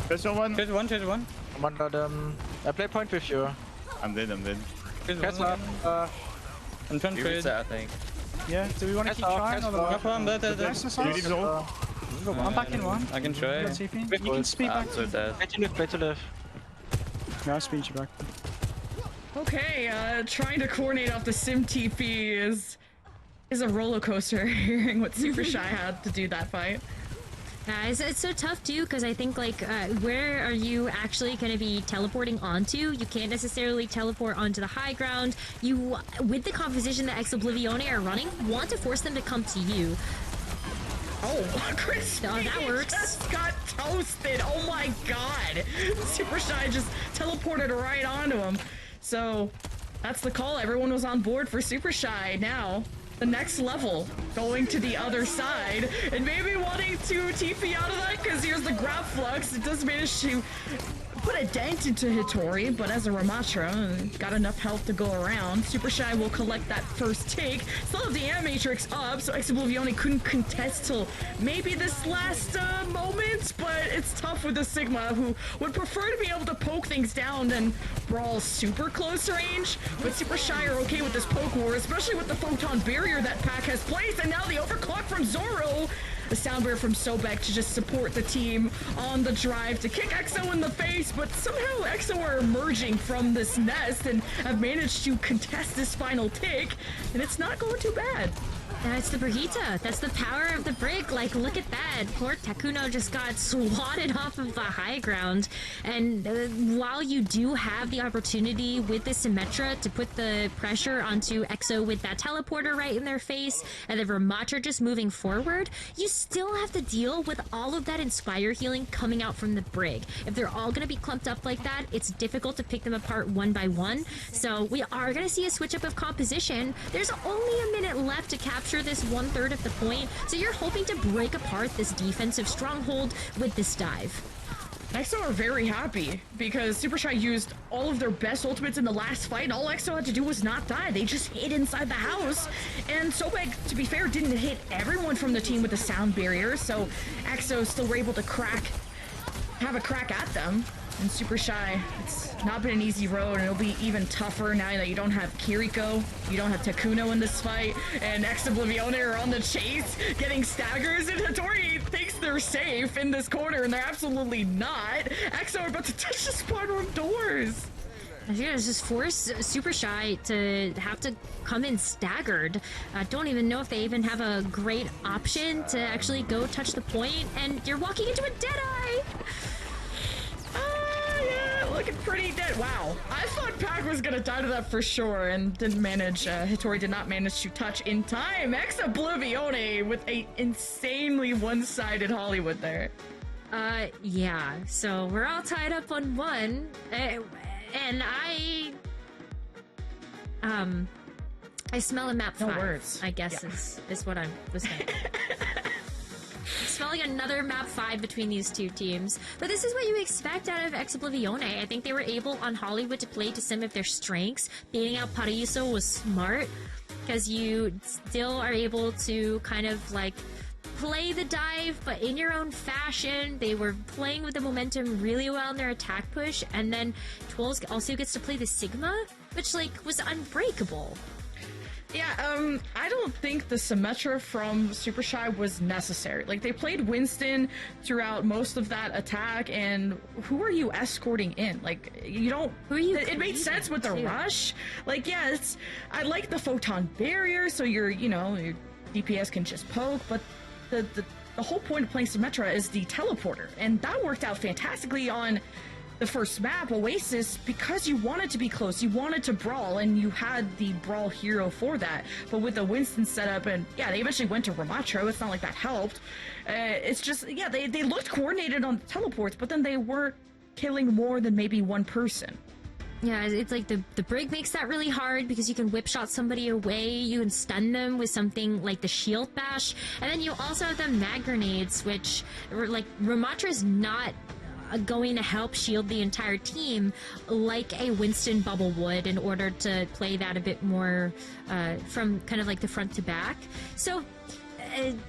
S4: Pressure one.
S6: Chase one.
S8: I'm under them. I play point with you.
S4: I'm dead.
S8: Cast up.
S6: I'm trying to trade. I think.
S7: Yeah, do we want to keep trying or the
S6: Go for him,
S7: Nice to
S4: You leave
S7: size.
S4: zero.
S7: I'm back in one.
S6: I can try.
S7: You can speed back.
S6: So dead.
S8: Play to live.
S7: No, I'll speed you back.
S3: Okay, trying to coordinate off the sim TP is a roller coaster, hearing what Supershy had to do that fight.
S2: It's so tough too, because I think, like, where are you actually going to be teleporting onto? You can't necessarily teleport onto the high ground. You, with the composition that Ex Oblivione are running, want to force them to come to you.
S3: Oh, Chris!
S2: Oh, that works.
S3: Just got toasted. Oh my god! Supershy just teleported right onto him. So that's the call. Everyone was on board for Supershy. Now the next level, going to the other side, and maybe wanting to TP out of that because here's the grab flux. It does manage to put a dent into Hitori, but as a Ramatra, got enough health to go around. Supershy will collect that first take. Still have the Animatrix up, so Ex Oblivione couldn't contest till maybe this last moment, but it's tough with the Sigma, who would prefer to be able to poke things down than brawl super close range. But Supershy are okay with this poke war, especially with the photon barrier that Pac has placed, and now the overclock from Zoro. The sound barrier from Sobek to just support the team on the drive to kick EXO in the face, but somehow EXO are emerging from this nest and have managed to contest this final take, and it's not going too bad.
S2: That's the Brigitte. That's the power of the brick. Like, look at that. Poor Takuno just got swatted off of the high ground. And while you do have the opportunity with the Symmetra to put the pressure onto EXO with that teleporter right in their face, and the Ramatra just moving forward, you still have to deal with all of that Inspire healing coming out from the Brig. If they're all going to be clumped up like that, it's difficult to pick them apart one by one. So we are going to see a switch up of composition. There's only a minute left to capture this 1/3 of the point, so you're hoping to break apart this defensive stronghold with this dive.
S3: EXO are very happy because Supershy used all of their best ultimates in the last fight, and all EXO had to do was not die. They just hid inside the house, and Sobek, to be fair, didn't hit everyone from the team with the sound barrier, so EXO still were able to have a crack at them. And Supershy, it's not been an easy road, and it'll be even tougher now that you don't have Kiriko, you don't have Takuno in this fight, and Ex Oblivione are on the chase, getting staggers, and Hitori thinks they're safe in this corner, and they're absolutely not. EXO are about to touch the spawn room doors.
S2: I think it's just force Supershy to have to come in staggered. I don't even know if they even have a great option to actually go touch the point, and you're walking into a Deadeye!
S3: Yeah, looking pretty dead. Wow. I thought Pac was gonna die to that for sure, and didn't manage, Hitori did not manage to touch in time. Ex Oblivione with a insanely one-sided Hollywood there.
S2: Yeah, so we're all tied up on one, and I smell a map 5,
S3: words.
S2: I guess is what I was saying. Smelling another map 5 between these two teams. But this is what you expect out of Ex Oblivione. I think they were able on Hollywood to play to some of their strengths. Beating out Paraiso was smart, because you still are able to kind of like play the dive, but in your own fashion. They were playing with the momentum really well in their attack push, and then Twills also gets to play the Sigma, which like was unbreakable.
S3: Yeah, I don't think the Symmetra from Supershy was necessary. Like, they played Winston throughout most of that attack, and who are you escorting in? Like, you don't...
S2: Who are you
S3: it made sense with the
S2: too?
S3: rush. Like, yeah, I like the photon barrier, so your DPS can just poke, but the whole point of playing Symmetra is the teleporter, and that worked out fantastically on the first map, Oasis, because you wanted to be close, you wanted to brawl, and you had the brawl hero for that. But with the Winston setup, and yeah, they eventually went to Ramatro, it's not like that helped. It's just, yeah, they looked coordinated on the teleports, but then they weren't killing more than maybe one person.
S2: Yeah, it's like the Brig makes that really hard because you can whip shot somebody away, you can stun them with something like the Shield Bash, and then you also have the Mag Grenades, which, like, Ramatra's not going to help shield the entire team like a Winston bubble would in order to play that a bit more from kind of like the front to back. So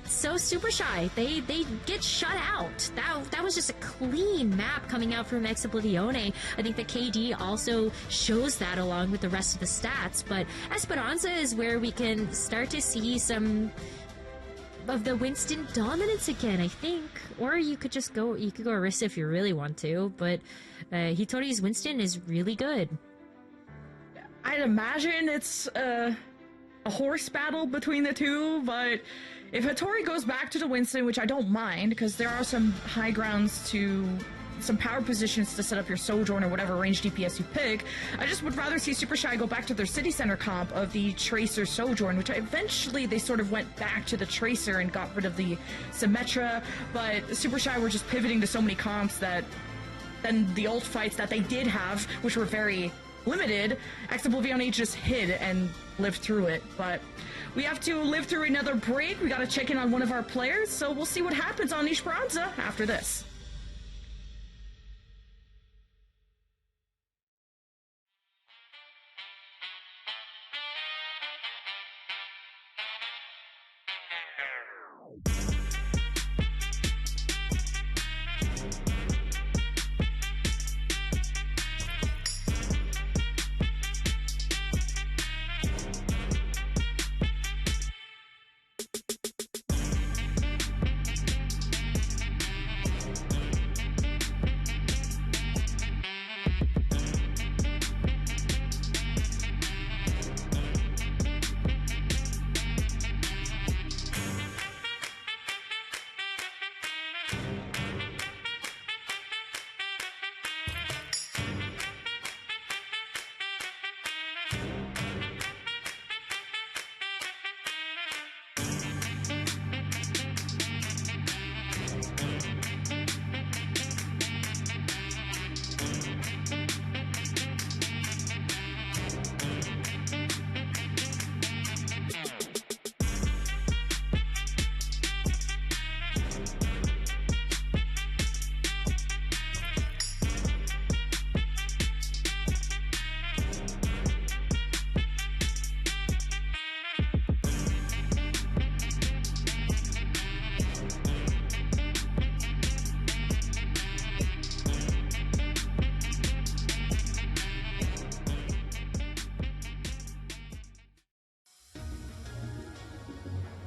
S2: Supershy, they get shut out. That was just a clean map coming out from Ex Oblivione. I think the KD also shows that along with the rest of the stats, but Esperanza is where we can start to see some of the Winston dominance again, I think. Or you could go Orisa if you really want to, but Hitori's Winston is really good.
S3: I'd imagine it's a horse battle between the two, but if Hitori goes back to the Winston, which I don't mind, because there are some high grounds to some power positions to set up your Sojourn or whatever range DPS you pick. I just would rather see Supershy go back to their city center comp of the Tracer Sojourn, which eventually they sort of went back to the Tracer and got rid of the Symmetra, but Supershy were just pivoting to so many comps that then the ult fights that they did have, which were very limited, Ex Oblivione just hid and lived through it. But we have to live through another break. We gotta check in on one of our players, so we'll see what happens on Esperanza after this.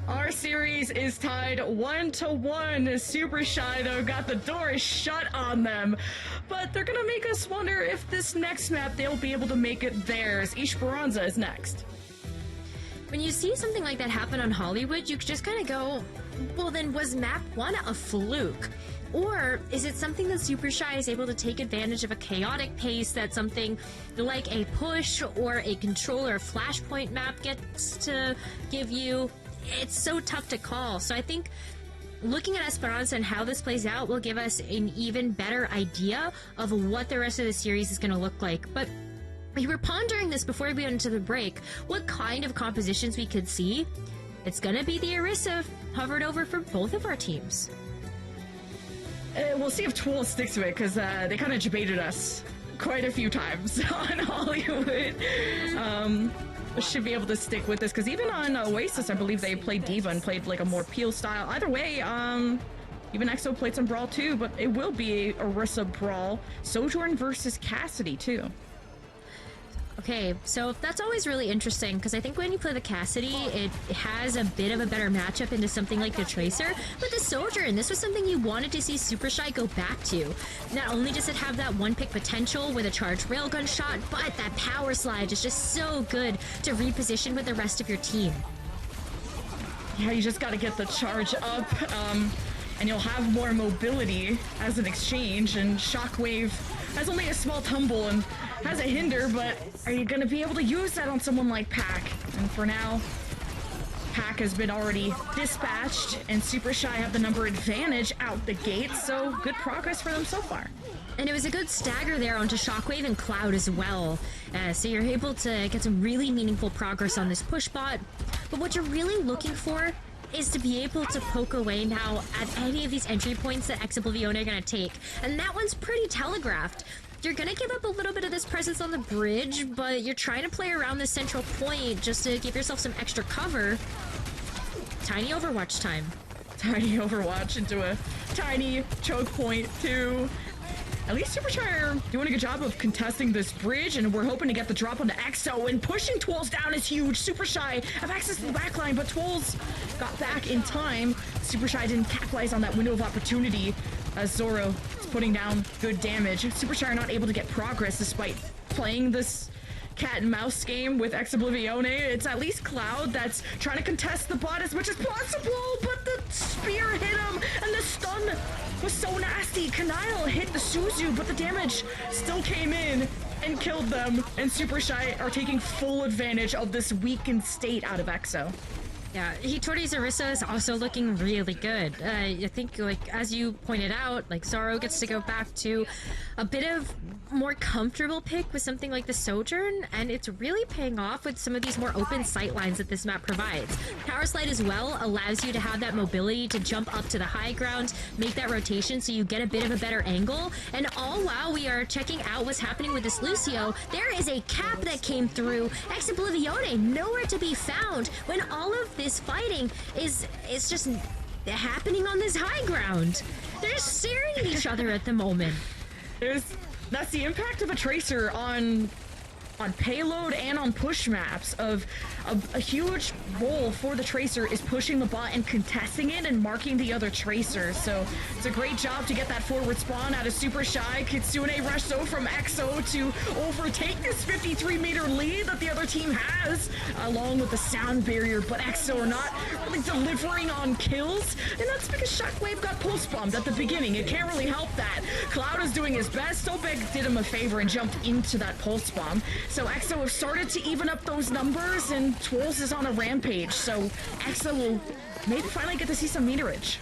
S3: Our series is tied 1-1. Supershy, though, got the door shut on them. But they're gonna make us wonder if this next map they'll be able to make it theirs. Esperanza is next.
S2: When you see something like that happen on Hollywood, you just kind of go, well, then was map 1 a fluke? Or is it something that Supershy is able to take advantage of a chaotic pace that something like a push or a control or flashpoint map gets to give you? It's so tough to call. So I think looking at Esperanza and how this plays out will give us an even better idea of what the rest of the series is going to look like. But we were pondering this before we went into the break, what kind of compositions we could see. It's going to be the Orisa hovered over for both of our teams.
S3: We'll see if Twirl sticks to it, because they kind of debated us quite a few times on Hollywood. Should be able to stick with this, because even on Oasis, I believe they played Diva and played like a more Peel style. Either way, even EXO played some Brawl too, but it will be a Orisa Brawl. Sojourn versus Cassidy too.
S2: Okay, so that's always really interesting, because I think when you play the Cassidy, it has a bit of a better matchup into something like the Tracer, but the Sojourn, this was something you wanted to see Supershy go back to. Not only does it have that one-pick potential with a charged railgun shot, but that power slide is just so good to reposition with the rest of your team.
S3: Yeah, you just gotta get the charge up, and you'll have more mobility as an exchange, and Shockwave has only a small tumble and has a hinder, but are you gonna be able to use that on someone like Pac? And for now, Pac has been already dispatched, and Supershy have the number advantage out the gate, so good progress for them so far.
S2: And it was a good stagger there onto Shockwave and Cloud as well. So you're able to get some really meaningful progress on this push bot. But what you're really looking for is to be able to poke away now at any of these entry points that Ex Oblivione are going to take. And that one's pretty telegraphed. You're going to give up a little bit of this presence on the bridge, but you're trying to play around this central point just to give yourself some extra cover. Tiny Overwatch time.
S3: Tiny Overwatch into a tiny choke point too. At least Supershy are doing a good job of contesting this bridge, and we're hoping to get the drop onto EXO, and pushing Twirls down is huge. Supershy have access to the backline, but Twirls got back in time. Supershy didn't capitalize on that window of opportunity as Zoro is putting down good damage. Supershy are not able to get progress despite playing this cat and mouse game with Ex Oblivione. It's at least Cloud that's trying to contest the bot as much as possible, but the spear hit him, and the stun was so nasty. Kanile hit the Suzu, but the damage still came in and killed them. And Supershy are taking full advantage of this weakened state out of EXO.
S2: Yeah, Hitori's Orisa is also looking really good. I think, like, as you pointed out, like, Zoro gets to go back to a bit of more comfortable pick with something like the Sojourn, and it's really paying off with some of these more open sight lines that this map provides. Power Slide as well allows you to have that mobility to jump up to the high ground, make that rotation so you get a bit of a better angle, and all while we are checking out what's happening with this Lucio, there is a cap that came through. Ex Oblivione nowhere to be found when all of this fighting is just happening on this high ground. They're just staring at each other at the moment.
S3: That's the impact of a Tracer on payload and on push maps. Of a huge role for the Tracer is pushing the bot and contesting it and marking the other Tracer. So it's a great job to get that forward spawn out of Supershy. Kitsune rushed so from EXO to overtake this 53-meter lead that the other team has, along with the sound barrier, but EXO are not really delivering on kills, and that's because Shockwave got pulse bombed at the beginning. It can't really help that. Cloud is doing his best. Sobek did him a favor and jumped into that pulse bomb. So EXO have started to even up those numbers, and Twolz is on a rampage, so EXO will maybe finally get to see some meterage.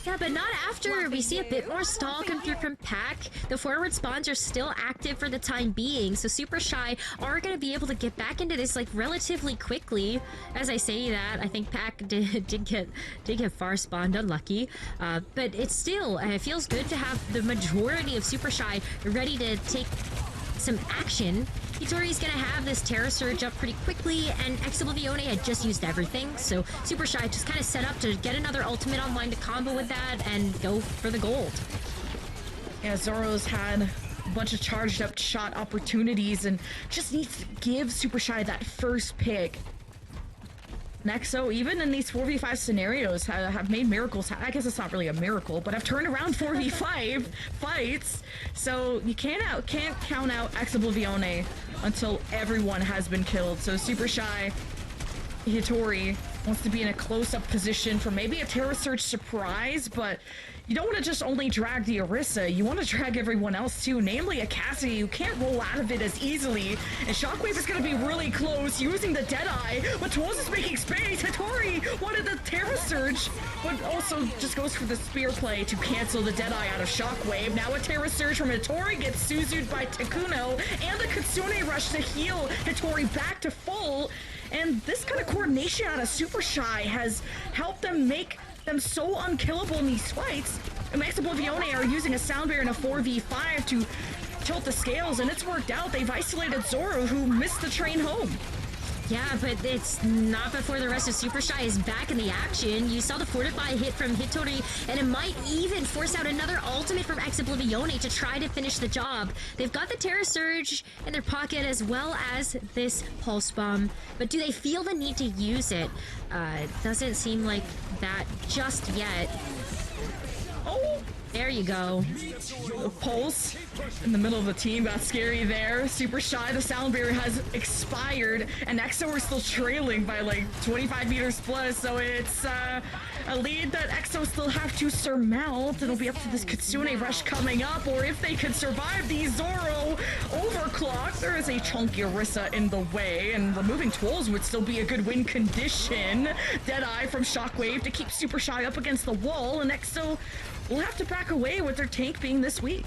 S2: Yeah, but not after we see a bit more stall come through from Pack. The forward spawns are still active for the time being, so Supershy are going to be able to get back into this like relatively quickly. As I say that, I think Pack did get far spawned, unlucky. But it's still, it feels good to have the majority of Supershy ready to take some action. Hitori's gonna have this Terra Surge up pretty quickly, and Ex Oblivione had just used everything, so Supershy just kind of set up to get another ultimate online to combo with that and go for the gold.
S3: Yeah, Zoro's had a bunch of charged up shot opportunities and just needs to give Supershy that first pick. Nexo, even in these 4v5 scenarios, have made miracles. I guess it's not really a miracle, but have turned around 4v5 fights. So you can't count out Ex Oblivione until everyone has been killed. So Supershy, Hitori wants to be in a close-up position for maybe a Terra Surge surprise, but you don't want to just only drag the Orisa, you want to drag everyone else too, namely a Cassidy who can't roll out of it as easily, and Shockwave is going to be really close using the Deadeye, but Twolz is making space. Hitori wanted the Terra Surge, but also just goes for the spear play to cancel the Deadeye out of Shockwave. Now a Terra Surge from Hitori gets Suzu'd by Takuno, and the Kitsune rush to heal Hitori back to full, and this kind of coordination out of Supershy has helped them make them so unkillable in these fights. And Ex Oblivione are using a sound barrier in a 4v5 to tilt the scales, and it's worked out. They've isolated Zoro, who missed the train home.
S2: Yeah, but it's not before the rest of Supershy is back in the action. You saw the Fortify hit from Hitori, and it might even force out another ultimate from Ex Oblivione to try to finish the job. They've got the Terra Surge in their pocket as well as this Pulse Bomb, but do they feel the need to use it? It doesn't seem like that just yet.
S3: Oh!
S2: There you go.
S3: Pulse in the middle of the team got scary there. Supershy, the sound barrier has expired, and EXO are still trailing by like 25 meters plus, so it's a lead that EXO still have to surmount. It'll be up to this Kitsune rush coming up, or if they could survive the Zoro overclock. There is a chunky Orisa in the way, and removing Twolz would still be a good win condition. Deadeye from Shockwave to keep Supershy up against the wall, and EXO will have to back away with their tank being this weak.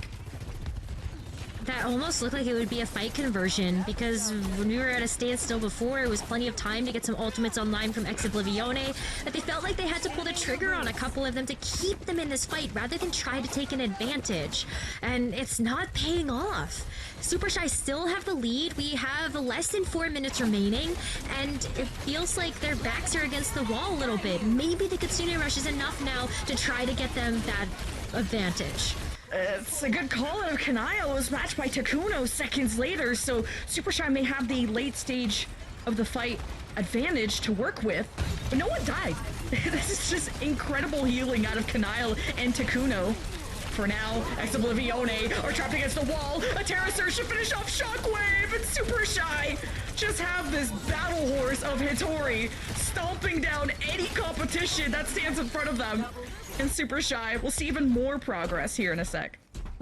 S2: That almost looked like it would be a fight conversion, because when we were at a standstill before, it was plenty of time to get some ultimates online from Ex Oblivione, that they felt like they had to pull the trigger on a couple of them to keep them in this fight rather than try to take an advantage. And it's not paying off. Supershy still have the lead. We have less than 4 minutes remaining, and it feels like their backs are against the wall a little bit. Maybe the Kitsune rush is enough now to try to get them that advantage.
S3: It's a good call out of Kanile. It was matched by Takuno seconds later, so Supershy may have the late stage of the fight advantage to work with, but no one died. This is just incredible healing out of Kanile and Takuno. For now, Ex Oblivione are trapped against the wall. A Terra Surge to finish off Shockwave, and Supershy just have this battle horse of Hitori stomping down any competition that stands in front of them. and Super Shy. We'll see even more progress here in a sec.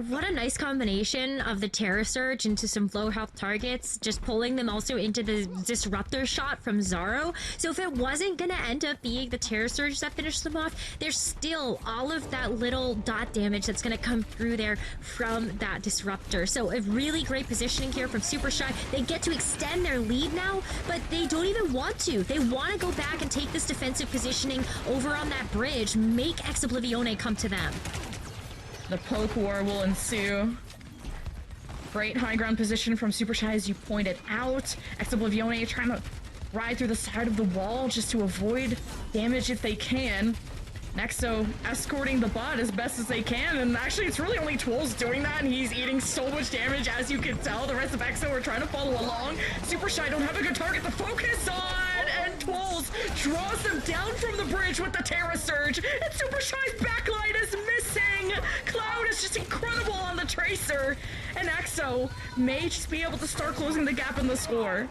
S2: What a nice combination of the Terror Surge into some low health targets, just pulling them also into the Disruptor shot from Zaro. So if it wasn't gonna end up being the Terror Surge that finished them off, there's still all of that little dot damage that's gonna come through there from that Disruptor. So a really great positioning here from Super Shy. They get to extend their lead now, but they don't even want to. They want to go back and take this defensive positioning over on that bridge, make Ex Oblivione come to them.
S3: The poke war will ensue. Great high ground position from Super Shy, as you pointed out. Ex Oblivione trying to ride through the side of the wall just to avoid damage if they can. Nexo escorting the bot as best as they can, and actually it's really only Twol's doing that, and he's eating so much damage, as you can tell. The rest of Exo are trying to follow along. Super Shy don't have a good target to focus on, and Twol's draws them down from the bridge with the Terra Surge, and Super Shy's backline is missing! Cloud is just incredible on the Tracer, and Exo may just be able to start closing the gap in the score.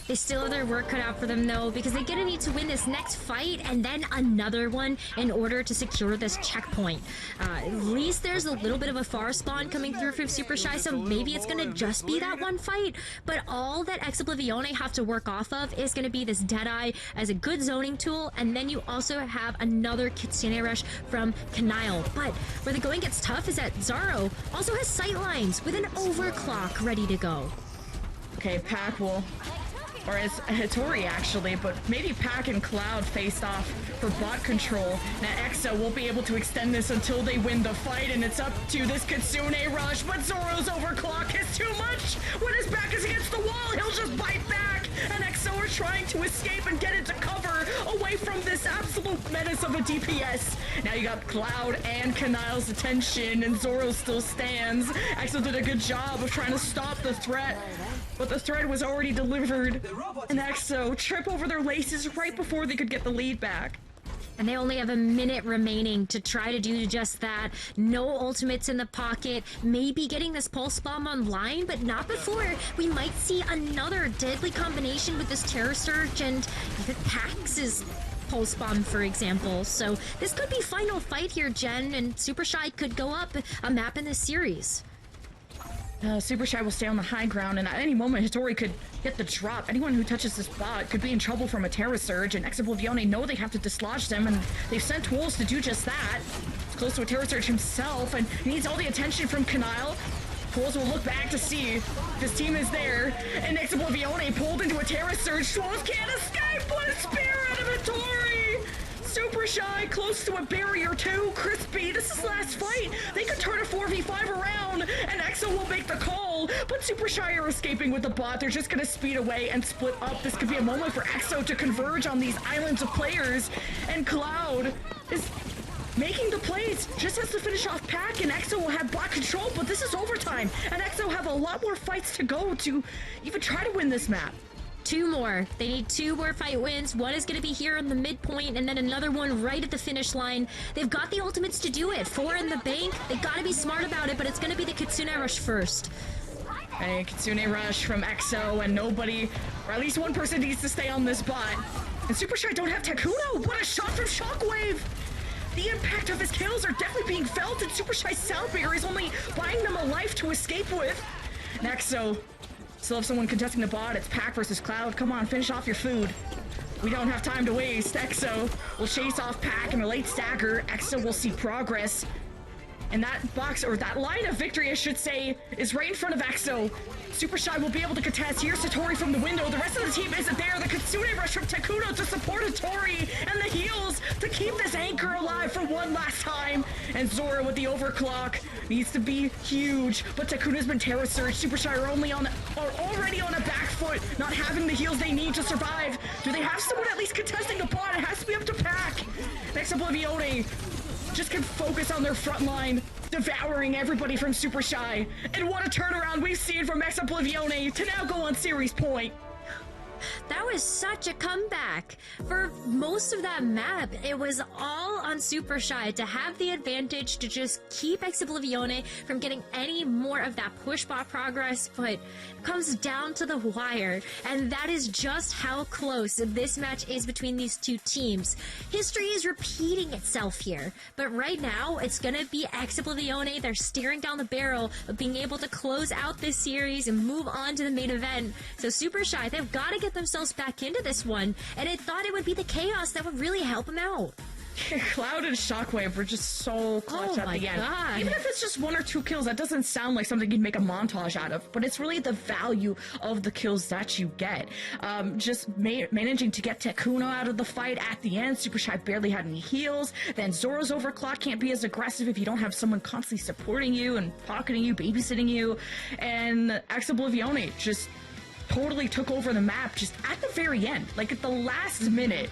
S2: They still have their work cut out for them, though, because they're gonna need to win this next fight and then another one in order to secure this checkpoint. At least there's a little bit of a far spawn coming through from Super Shy, so maybe it's gonna just be that one fight, but all that Ex Oblivione have to work off of is gonna be this Deadeye as a good zoning tool, and then you also have another Kitsune Rush from Kanile. But where the going gets tough is that Zaro also has sightlines with an overclock ready to go.
S3: Okay, Pac will... Or as Hattori actually, but maybe Pac and Cloud faced off for bot control. Now Exo won't be able to extend this until they win the fight, and it's up to this Kitsune Rush, but Zoro's overclock is too much! When his back is against the wall, he'll just bite back! And Exo are trying to escape and get into cover away from this absolute menace of a DPS. Now you got Cloud and Kanile's attention, and Zoro still stands. Exo did a good job of trying to stop the threat, but the threat was already delivered. And Exo trip over their laces right before they could get the lead back.
S2: And they only have a minute remaining to try to do just that. No ultimates in the pocket. Maybe getting this pulse bomb online, but not before. We might see another deadly combination with this Terror Surge and even Pax's pulse bomb, for example. So this could be final fight here, Jen, and Super Shy could go up a map in this series.
S3: Super Shy will stay on the high ground, and at any moment Hattori could get the drop. Anyone who touches this bot could be in trouble from a Terra Surge, and Ex Oblivione know they have to dislodge them, and they've sent Wolves to do just that. He's close to a Terra Surge himself, and he needs all the attention from Kanile. Twol's will look back to see if his team is there, and Ex Oblivione pulled into a Terra Surge. Twol's can't escape! What a spear out of Hattori! Super Shy, close to a barrier too. Crispy, this is last fight. They could turn a 4v5 around, and Exo will make the call. But Super Shy are escaping with the bot. They're just gonna speed away and split up. This could be a moment for Exo to converge on these islands of players. And Cloud is making the plays, just has to finish off Pac, and Exo will have bot control, but this is overtime. And Exo have a lot more fights to go to even try to win this map.
S2: Two more. They need two more fight wins. One is going to be here in the midpoint, and then another one right at the finish line. They've got the ultimates to do it. 4 in the bank. They got to be smart about it, but it's going to be the Kitsune Rush first.
S3: A Kitsune Rush from Exo, and nobody, or at least one person needs to stay on this bot. And Super Shy don't have Takuno. What a shot from Shockwave! The impact of his kills are definitely being felt, and Super Shy's sound barrier is only buying them a life to escape with. And Exo still have someone contesting the bot. It's Pac versus Cloud. Come on, finish off your food. We don't have time to waste. Exo will chase off Pac in a late stagger. Exo will see progress. And that box, or that line of victory, I should say, is right in front of Exo. Super Shy will be able to contest. Here's Hattori from the window. The rest of the team isn't there. The Kitsune Rush from Takuno to support Hattori, and the heals to keep this anchor alive for one last time. And Zoro with the overclock needs to be huge, but Takuno's been Terra Surge. Super Shy are already on a back foot, not having the heals they need to survive. Do they have someone at least contesting the bot? It has to be up to Pac. Ex Oblivione just can focus on their front line, devouring everybody from Super Shy. And what a turnaround we've seen from Ex Oblivione to now go on series point.
S2: That was such a comeback. For most of that map, it was all on Supershy to have the advantage to just keep Ex Oblivione from getting any more of that push bot progress, but it comes down to the wire, and that is just how close this match is between these two teams. History is repeating itself here, but right now, it's gonna be Ex Oblivione. They're staring down the barrel of being able to close out this series and move on to the main event. So Supershy, they've got to get themselves back into this one, and I thought it would be the chaos that would really help them out.
S3: Cloud and Shockwave were just so clutch at the end.
S2: God.
S3: Even if it's just 1 or 2 kills, that doesn't sound like something you'd make a montage out of, but it's really the value of the kills that you get. Just managing to get Tekuno out of the fight at the end. Supershy barely had any heals. Then Zoro's overclock can't be as aggressive if you don't have someone constantly supporting you and pocketing you, babysitting you. And Ex Oblivione just totally took over the map just at the very end, like at the last minute.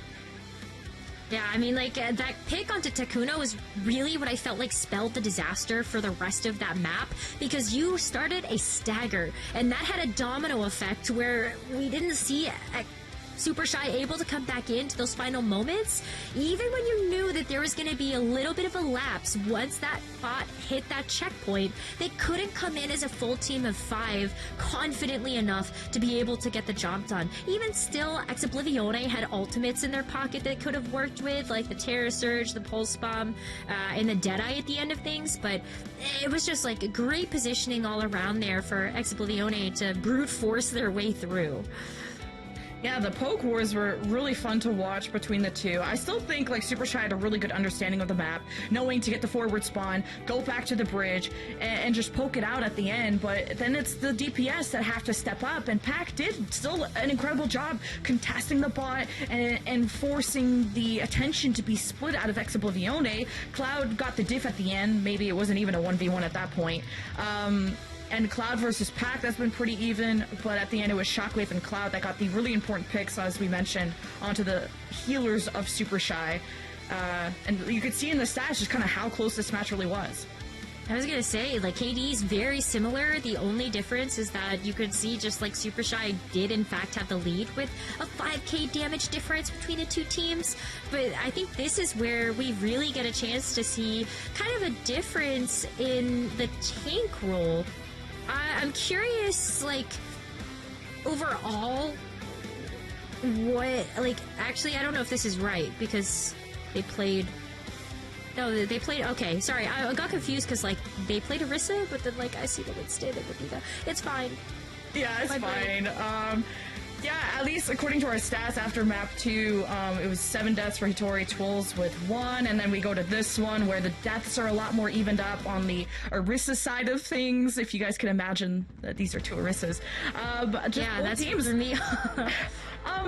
S2: Yeah, I mean, like, that pick onto Tekuno was really what I felt like spelled the disaster for the rest of that map, because you started a stagger, and that had a domino effect where we didn't see Supershy able to come back into those final moments, even when you knew that there was going to be a little bit of a lapse once that bot hit that checkpoint. They couldn't come in as a full team of 5 confidently enough to be able to get the job done. Even still, Ex Oblivione had ultimates in their pocket that could have worked with, like the Terror Surge, the Pulse Bomb, and the Deadeye at the end of things, but it was just like great positioning all around there for Ex Oblivione to brute force their way through.
S3: Yeah, the poke wars were really fun to watch between the two. I still think like Supershy had a really good understanding of the map, knowing to get the forward spawn, go back to the bridge, and just poke it out at the end. But then it's the DPS that have to step up, and Pac did still an incredible job contesting the bot and forcing the attention to be split out of Ex Oblivione. Cloud got the diff at the end. Maybe it wasn't even a 1v1 at that point. And Cloud versus Pac, that's been pretty even, but at the end it was Shockwave and Cloud that got the really important picks, as we mentioned, onto the healers of Supershy. And you could see in the stats just kind of how close this match really was.
S2: I was gonna say, like, KD is very similar. The only difference is that you could see just like Supershy did in fact have the lead with a 5k damage difference between the two teams. But I think this is where we really get a chance to see kind of a difference in the tank role. I'm curious, like, overall, what, like, actually, I don't know if this is right, because they played, no, they played, okay, sorry, I got confused, because, like, they played Orisa, but then, like, I see them instead of Vegeta. It's fine.
S3: Yeah, it's fine. Yeah, at least according to our stats after map 2, it was 7 deaths for Hitori, Twills with 1, and then we go to this one where the deaths are a lot more evened up on the Orisa side of things, if you guys can imagine that these are 2 Orisas. But just
S2: yeah, that's
S3: teams,
S2: for me.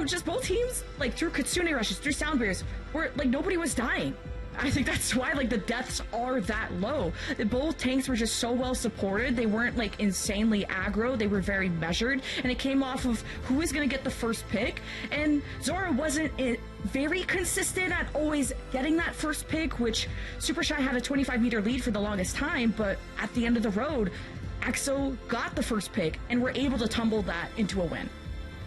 S3: just both teams, like, through Kitsune rushes, through sound barriers, where, like, nobody was dying. I think that's why, like, the deaths are that low. Both tanks were just so well supported. They weren't, like, insanely aggro. They were very measured, and it came off of who was going to get the first pick. And Zoro wasn't very consistent at always getting that first pick, which Supershy had a 25-meter lead for the longest time, but at the end of the road, EXO got the first pick and were able to tumble that into a win.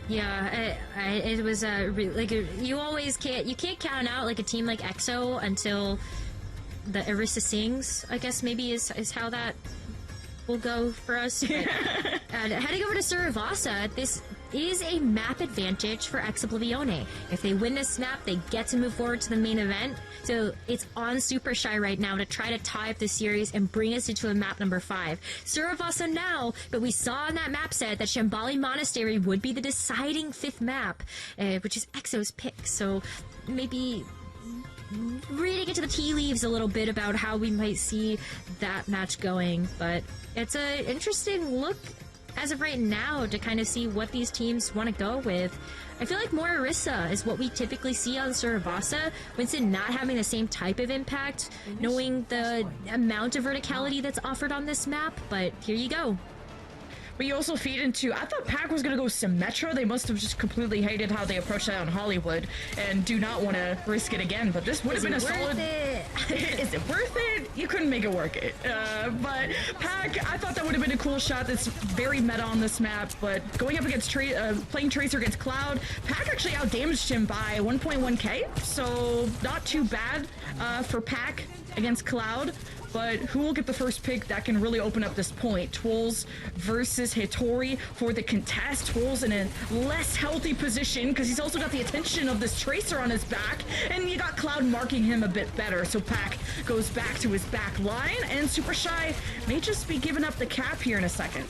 S2: Yeah, it was like you always can't count out like a team like EXO until the Orisa sings. I guess maybe is how that will go for us. But, heading over to Suravasa, this is a map advantage for Ex Oblivione. If they win this map, they get to move forward to the main event. So it's on Supershy right now to try to tie up the series and bring us into a map number 5. Suravasa now, but we saw in that map set that Shambali Monastery would be the deciding 5th map, which is EXO's pick. So maybe reading into the tea leaves a little bit about how we might see that match going, but it's an interesting look as of right now to kind of see what these teams want to go with. I feel like more Orisa is what we typically see on Suravasa, Winston not having the same type of impact, knowing the amount of verticality that's offered on this map, but here you go.
S3: But you also feed into, I thought Pac was gonna go Symmetra. They must have just completely hated how they approached that on Hollywood and do not want to risk it again. But this would have been a solid. Is it worth it? You couldn't make it work it. But Pac, I thought that would have been a cool shot. That's very meta on this map. But going up against playing Tracer against Cloud, Pac actually outdamaged him by 1.1k. So not too bad for Pac against Cloud. But who will get the first pick that can really open up this point? Twolz versus Hitori for the contest. Twolz in a less healthy position because he's also got the attention of this Tracer on his back, and you got Cloud marking him a bit better. So Pac goes back to his back line, and Supershy may just be giving up the cap here in a second.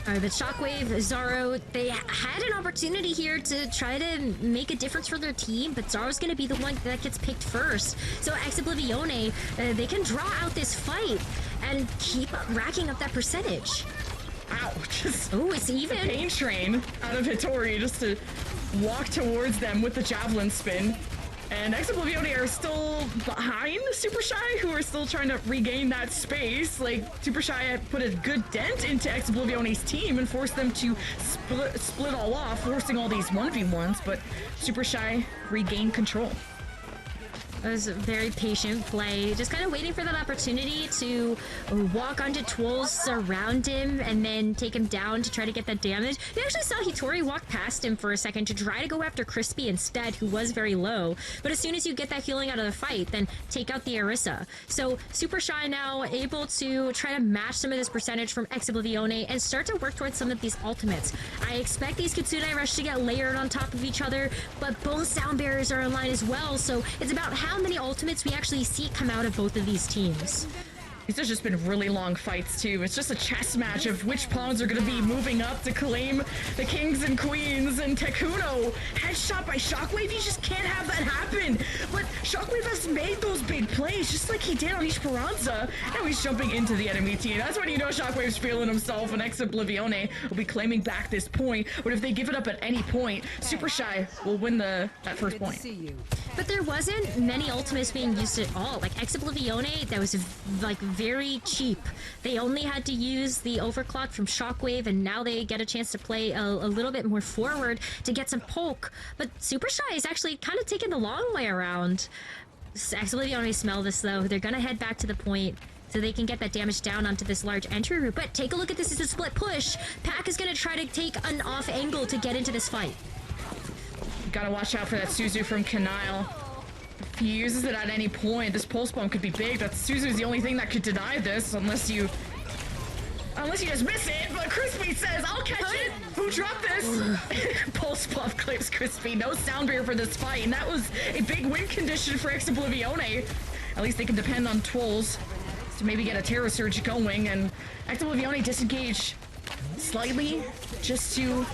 S2: But Shockwave, Zaro, they had an opportunity here to try to make a difference for their team, but Zaro's going to be the one that gets picked first. So Ex Oblivione, they can draw out this fight and keep racking up that percentage.
S3: Ow, just
S2: it's even.
S3: Pain train out of Hitori just to walk towards them with the javelin spin. And Ex Oblivione are still behind Supershy, who are still trying to regain that space. Like, Supershy had put a good dent into Ex Oblivione's team and forced them to split all off, forcing all these 1v1s, but Supershy regained control.
S2: It was a very patient play, just kind of waiting for that opportunity to walk onto Twolz, surround him, and then take him down to try to get that damage. You actually saw Hitori walk past him for a second to try to go after Crispy instead, who was very low. But as soon as you get that healing out of the fight, then take out the Orisa. So Supershy now able to try to match some of this percentage from Ex Oblivione and start to work towards some of these ultimates. I expect these Kitsune Rush to get layered on top of each other, but both sound barriers are in line as well, so it's about how many ultimates we actually see come out of both of these teams.
S3: These have just been really long fights, too. It's just a chess match of which pawns are going to be moving up to claim the kings and queens. And Tekuno, headshot by Shockwave, you just can't have that happen. But Shockwave has made those big plays, just like he did on Esperanza. Now he's jumping into the enemy team. That's when you know Shockwave's feeling himself, and Ex Oblivione will be claiming back this point. But if they give it up at any point, Supershy will win that first point.
S2: But there wasn't many ultimates being used at all. Like Ex Oblivione, that was like very cheap. They only had to use the overclock from Shockwave, and now they get a chance to play a little bit more forward to get some poke. But Supershy is actually kind of taking the long way around. Ex Oblivione smell this though. They're gonna head back to the point so they can get that damage down onto this large entry route. But take a look at this. It's a split push. Pac is gonna try to take an off angle to get into this fight.
S3: Gotta watch out for that Suzu from Kanile. If he uses it at any point, this pulse bomb could be big. Suzu's the only thing that could deny this, unless you just miss it. But Crispy says, I'll catch it. Who dropped this? Pulse bomb clips Crispy. No sound barrier for this fight, and that was a big win condition for Ex Oblivione. At least they can depend on Twolz to maybe get a Terror Surge going, and Ex Oblivione disengage slightly just to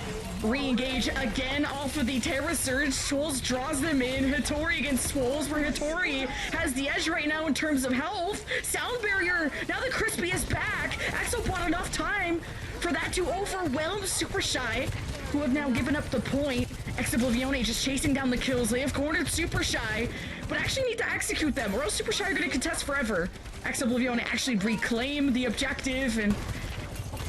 S3: re-engage again off of the Terra Surge. Twolz draws them in. Hitori against Twolz, where Hitori has the edge right now in terms of health. Sound barrier, now that Crispy is back. Exo bought enough time for that to overwhelm Supershy, who have now given up the point. Ex Oblivione just chasing down the kills. They have cornered Supershy, but actually need to execute them, or else Supershy are going to contest forever. Ex Oblivione actually reclaim the objective, and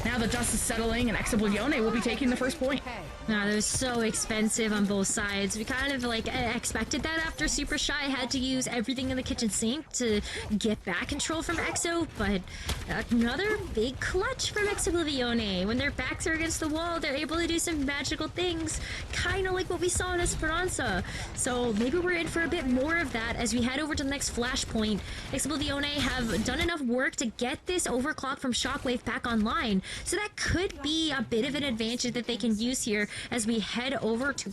S3: now the dust is settling, and Ex Oblivione will be taking the first point.
S2: Nah, that was so expensive on both sides. We kind of like expected that after Supershy had to use everything in the kitchen sink to get back control from Exo, but another big clutch from Ex Oblivione. When their backs are against the wall, they're able to do some magical things, kind of like what we saw in Esperanza. So maybe we're in for a bit more of that as we head over to the next flashpoint. Ex Oblivione have done enough work to get this overclock from Shockwave back online, so that could be a bit of an advantage that they can use here as we head over to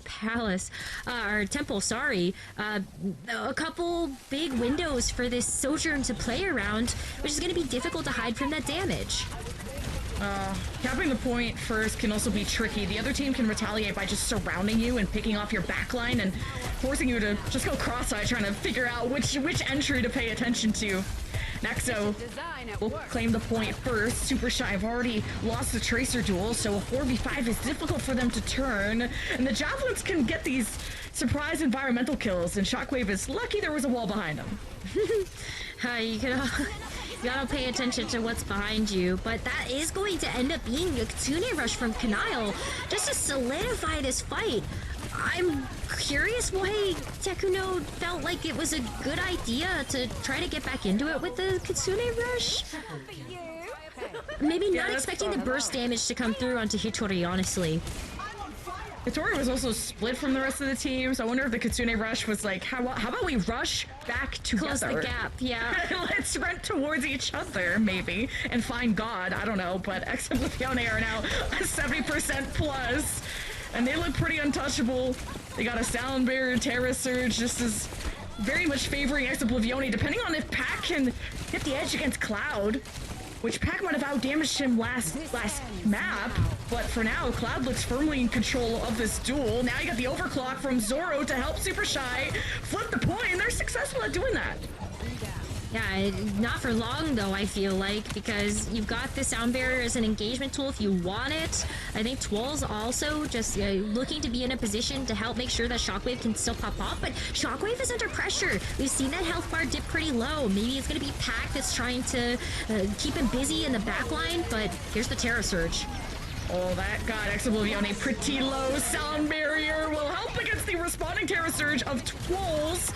S2: Temple, sorry. A couple big windows for this Sojourn to play around, which is going to be difficult to hide from that damage.
S3: Capping the point first can also be tricky. The other team can retaliate by just surrounding you and picking off your backline and forcing you to just go cross-eyed trying to figure out which entry to pay attention to. Nexo will claim the point first. Supershy have already lost the Tracer duel, so a 4v5 is difficult for them to turn. And the Javelins can get these surprise environmental kills, and Shockwave is lucky there was a wall behind him.
S2: You gotta pay attention to what's behind you, but that is going to end up being a Kitsune Rush from Kanile just to solidify this fight. I'm curious why Tekuno felt like it was a good idea to try to get back into it with the Kitsune Rush. Maybe not expecting the burst damage to come through onto Hitori, honestly.
S3: Hitori was also split from the rest of the team, so I wonder if the Kitsune Rush was like, how about we rush back together?
S2: Close the gap, yeah.
S3: Let's run towards each other, maybe, and find God. I don't know, but Ex Oblivione are now a 70% plus, and they look pretty untouchable. They got a Sound Barrier, Terra Surge, just as very much favoring Ex Oblivione, depending on if Pac can hit the edge against Cloud. Which Pac might have out-damaged him last map, but for now, Cloud looks firmly in control of this duel. Now you got the overclock from Zoro to help Supershy flip the point, and they're successful at doing that.
S2: Yeah, not for long though, I feel like, because you've got the Sound Barrier as an engagement tool if you want it. I think Twirl's also just looking to be in a position to help make sure that Shockwave can still pop off, but Shockwave is under pressure. We've seen that health bar dip pretty low. Maybe it's going to be Pac that's trying to keep him busy in the backline, but here's the Terra Surge.
S3: Oh, that got Ex Oblivione pretty low. Sound Barrier will help against the responding Terra Surge of Twirls.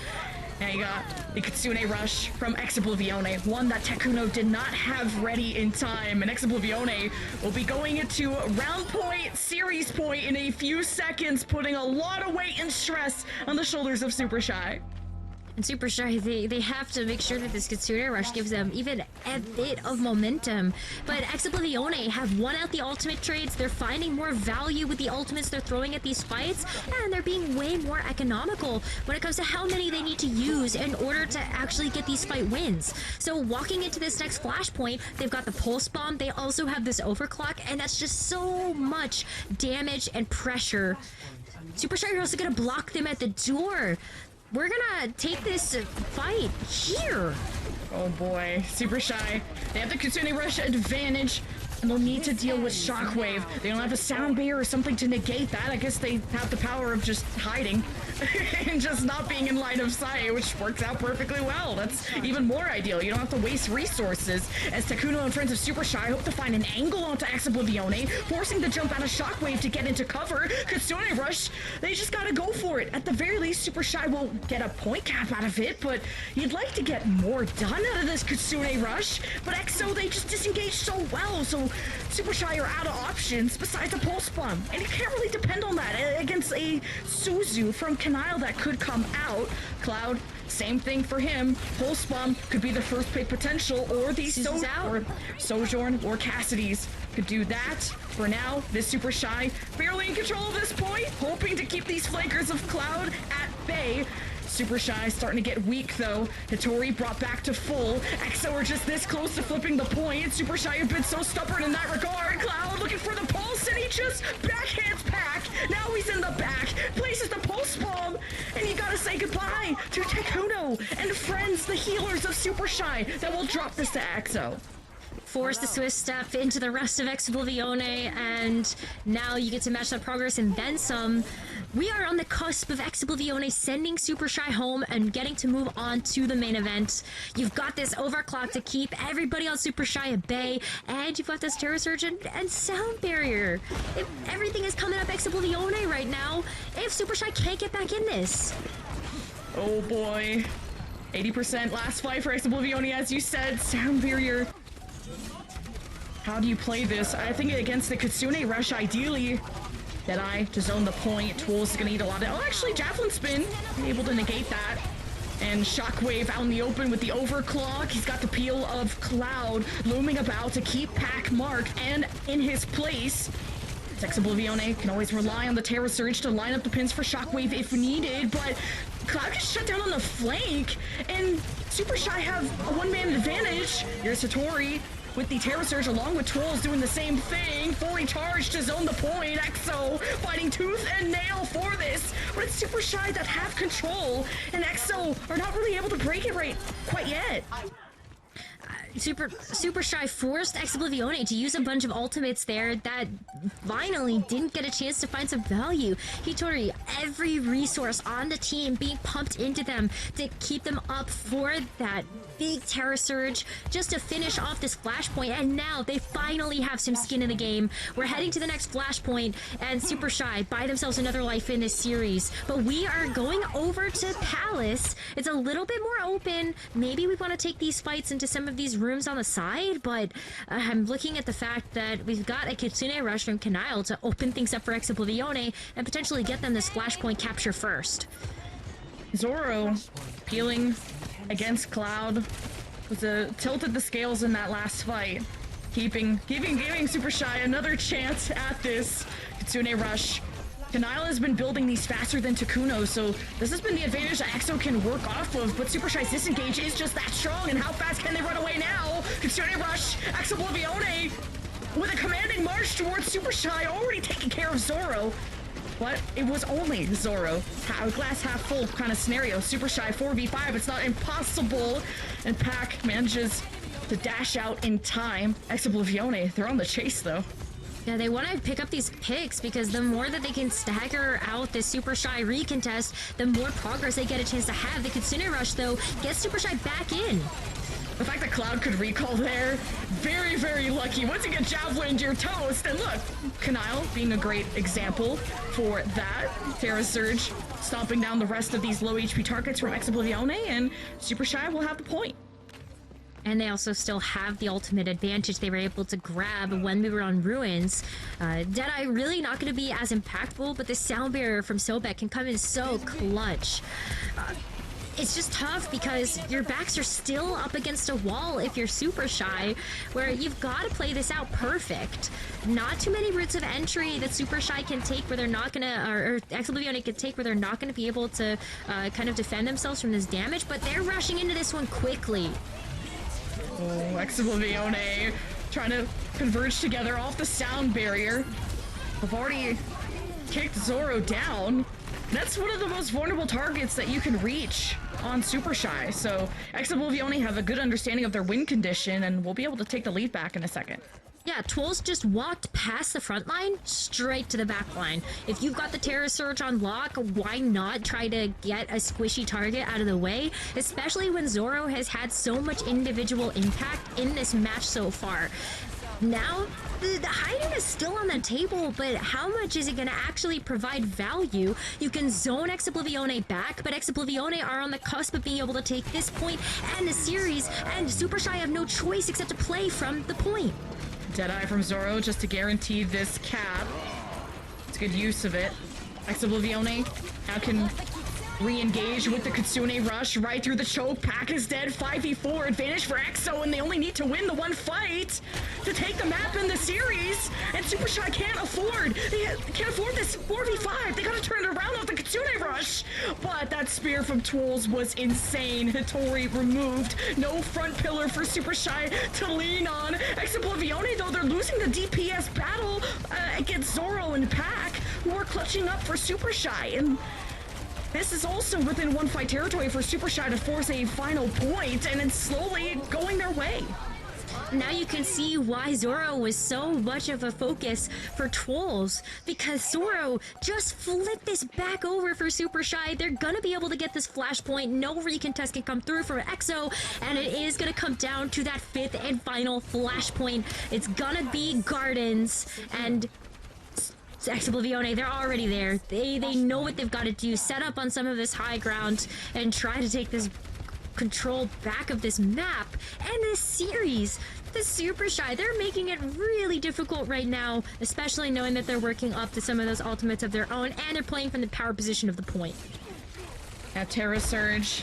S3: Now you got the Kitsune Rush from Ex Oblivione, one that Tekuno did not have ready in time, and Ex Oblivione will be going into round point, series point in a few seconds, putting a lot of weight and stress on the shoulders of Supershy.
S2: And Supershy, they have to make sure that this Kitsune Rush gives them even a bit of momentum. But Ex Oblivione have won out the ultimate trades. They're finding more value with the ultimates they're throwing at these fights, and they're being way more economical when it comes to how many they need to use in order to actually get these fight wins. So walking into this next flashpoint, they've got the Pulse Bomb, they also have this Overclock, and that's just so much damage and pressure. Supershy are also gonna block them at the door. We're gonna take this fight here.
S3: Oh boy, Supershy. They have the Kitsune Rush advantage, and they'll need to deal with Shockwave. They don't have a Sound Barrier or something to negate that. I guess they have the power of just hiding and just not being in line of sight, which works out perfectly well. That's even more ideal. You don't have to waste resources. As Tekuno and friends of Supershy hope to find an angle onto Ex Oblivione, forcing the jump out of Shockwave to get into cover. Kitsune Rush, they just gotta go for it. At the very least, Supershy will get a point cap out of it, but you'd like to get more done out of this Kitsune Rush. But EXO, they just disengage so well, so Supershy are out of options besides a Pulse Bomb. And you can't really depend on that against a Suzu from Kanile that could come out. Cloud, same thing for him. Pulse Bomb could be the first pick potential, or the Sojourn or Cassidy's could do that. For now, this Supershy barely in control of this point, hoping to keep these flankers of Cloud at bay. Supershy starting to get weak though. Hitori brought back to full. EXO are just this close to flipping the point. Supershy have been so stubborn in that regard. Cloud looking for the pulse, and he just backhands Pac. Now he's in the back, places the Pulse Bomb, and you gotta say goodbye to Tekuno and friends, the healers of Supershy, that will drop this to EXO.
S2: Force the Swift Step into the rest of Ex Oblivione, and now you get to match that progress and then some. We are on the cusp of Ex Oblivione sending Supershy home and getting to move on to the main event. You've got this Overclock to keep everybody on Supershy at bay, and you've got this Terra Surge and Sound Barrier. Everything is coming up Ex Oblivione right now if Supershy can't get back in this.
S3: Oh boy. 80% last fight for Ex Oblivione, as you said. Sound Barrier. How do you play this? I think against the Kitsune Rush, ideally, Deadeye to zone the point. Twirls is gonna eat a lot of... Oh, actually, Javelin Spin, able to negate that. And Shockwave out in the open with the Overclock. He's got the peel of Cloud looming about to keep Pac marked and in his place. Ex Oblivione can always rely on the Terra Surge to line up the pins for Shockwave if needed, but Cloud gets shut down on the flank, and Supershy have a one-man advantage. Here's Hitori with the Terra Surge along with Twirls doing the same thing, fully charged to zone the point. EXO fighting tooth and nail for this, but it's Supershy that have control, and EXO are not really able to break it quite yet.
S2: Super Shy forced Ex Oblivione to use a bunch of ultimates there that finally didn't get a chance to find some value. Hitori, every resource on the team being pumped into them to keep them up for that big Terror Surge just to finish off this flashpoint, and now they finally have some skin in the game. We're heading to the next flashpoint, and Super Shy buy themselves another life in this series. But we are going over to Palace. It's a little bit more open. Maybe we want to take these fights into some of these rooms on the side, but I'm looking at the fact that we've got a Kitsune Rush from Kanile to open things up for Ex Oblivione and potentially get them this flashpoint capture first.
S3: Zoro peeling against Cloud tilted the scales in that last fight, giving Super Shy another chance at this Kitsune Rush. Kanile has been building these faster than Takuno, so this has been the advantage that EXO can work off of, but Super Shy's disengage is just that strong, and how fast can they run away now? Kitsune Rush, Ex Oblivione with a commanding march towards Super Shy, already taking care of Zoro. But it was only Zoro. Glass half full kind of scenario. Super Shy 4v5, it's not impossible. And Pac manages to dash out in time. Ex Oblivione, they're on the chase though.
S2: Yeah, they want to pick up these picks because the more that they can stagger out this Super Shy recontest, the more progress they get a chance to have. The Kitsune Rush, though, gets Super Shy back in.
S3: The fact that Cloud could recall there, very, very lucky. Once you get javelined, you're toast. And look, Kanile being a great example for that. Terra Surge stomping down the rest of these low HP targets from Ex Oblivione, and Super Shy will have the point.
S2: And they also still have the ultimate advantage they were able to grab when we were on Ruins. Deadeye really not going to be as impactful, but the sound barrier from Sobek can come in so clutch. It's just tough because your backs are still up against a wall if you're Super Shy, where you've got to play this out perfect. Not too many routes of entry that Super Shy can take where they're not gonna, or Ex Oblivione can take where they're not gonna be able to kind of defend themselves from this damage, but they're rushing into this one quickly.
S3: Oh, Ex Oblivione trying to converge together off the sound barrier. I've already kicked Zoro down. That's one of the most vulnerable targets that you can reach on Super Shy. So Ex Oblivione have a good understanding of their win condition, and we'll be able to take the lead back in a second.
S2: Yeah, Twills just walked past the front line, straight to the back line. If you've got the Terra Surge on lock, why not try to get a squishy target out of the way? Especially when Zoro has had so much individual impact in this match so far. Now, the hiding is still on the table, but how much is it going to actually provide value? You can zone Ex Oblivione back, but Ex Oblivione are on the cusp of being able to take this point and the series, and Super Shy have no choice except to play from the point.
S3: Deadeye from Zoro just to guarantee this cap. It's good use of it. Ex Oblivione now can re-engage with the Kitsune Rush right through the choke. Pac is dead. 5v4 advantage for EXO, and they only need to win the one fight to take the map in the series. And Super Shy can't afford. They can't afford this 4v5. They gotta turn it around with the Kitsune Rush. But that spear from Twills was insane. Hitori removed. No front pillar for Super Shy to lean on. Ex Oblivione, though, they're losing the DPS battle against Zoro and Pac, who are clutching up for Super Shy. And this is also within one fight territory for Super Shy to force a final point, and it's slowly going their way.
S2: Now you can see why Zoro was so much of a focus for Twills, because Zoro just flipped this back over for Super Shy. They're gonna be able to get this flashpoint. No recontest can come through from EXO, and it is gonna come down to that fifth and final flashpoint. It's gonna be Gardens, and Ex Oblivione, they're already there. They know what they've got to do. Set up on some of this high ground and try to take this control back of this map and this series. The Super Shy, they're making it really difficult right now, especially knowing that they're working up to some of those ultimates of their own, and they're playing from the power position of the point.
S3: At Terra Surge,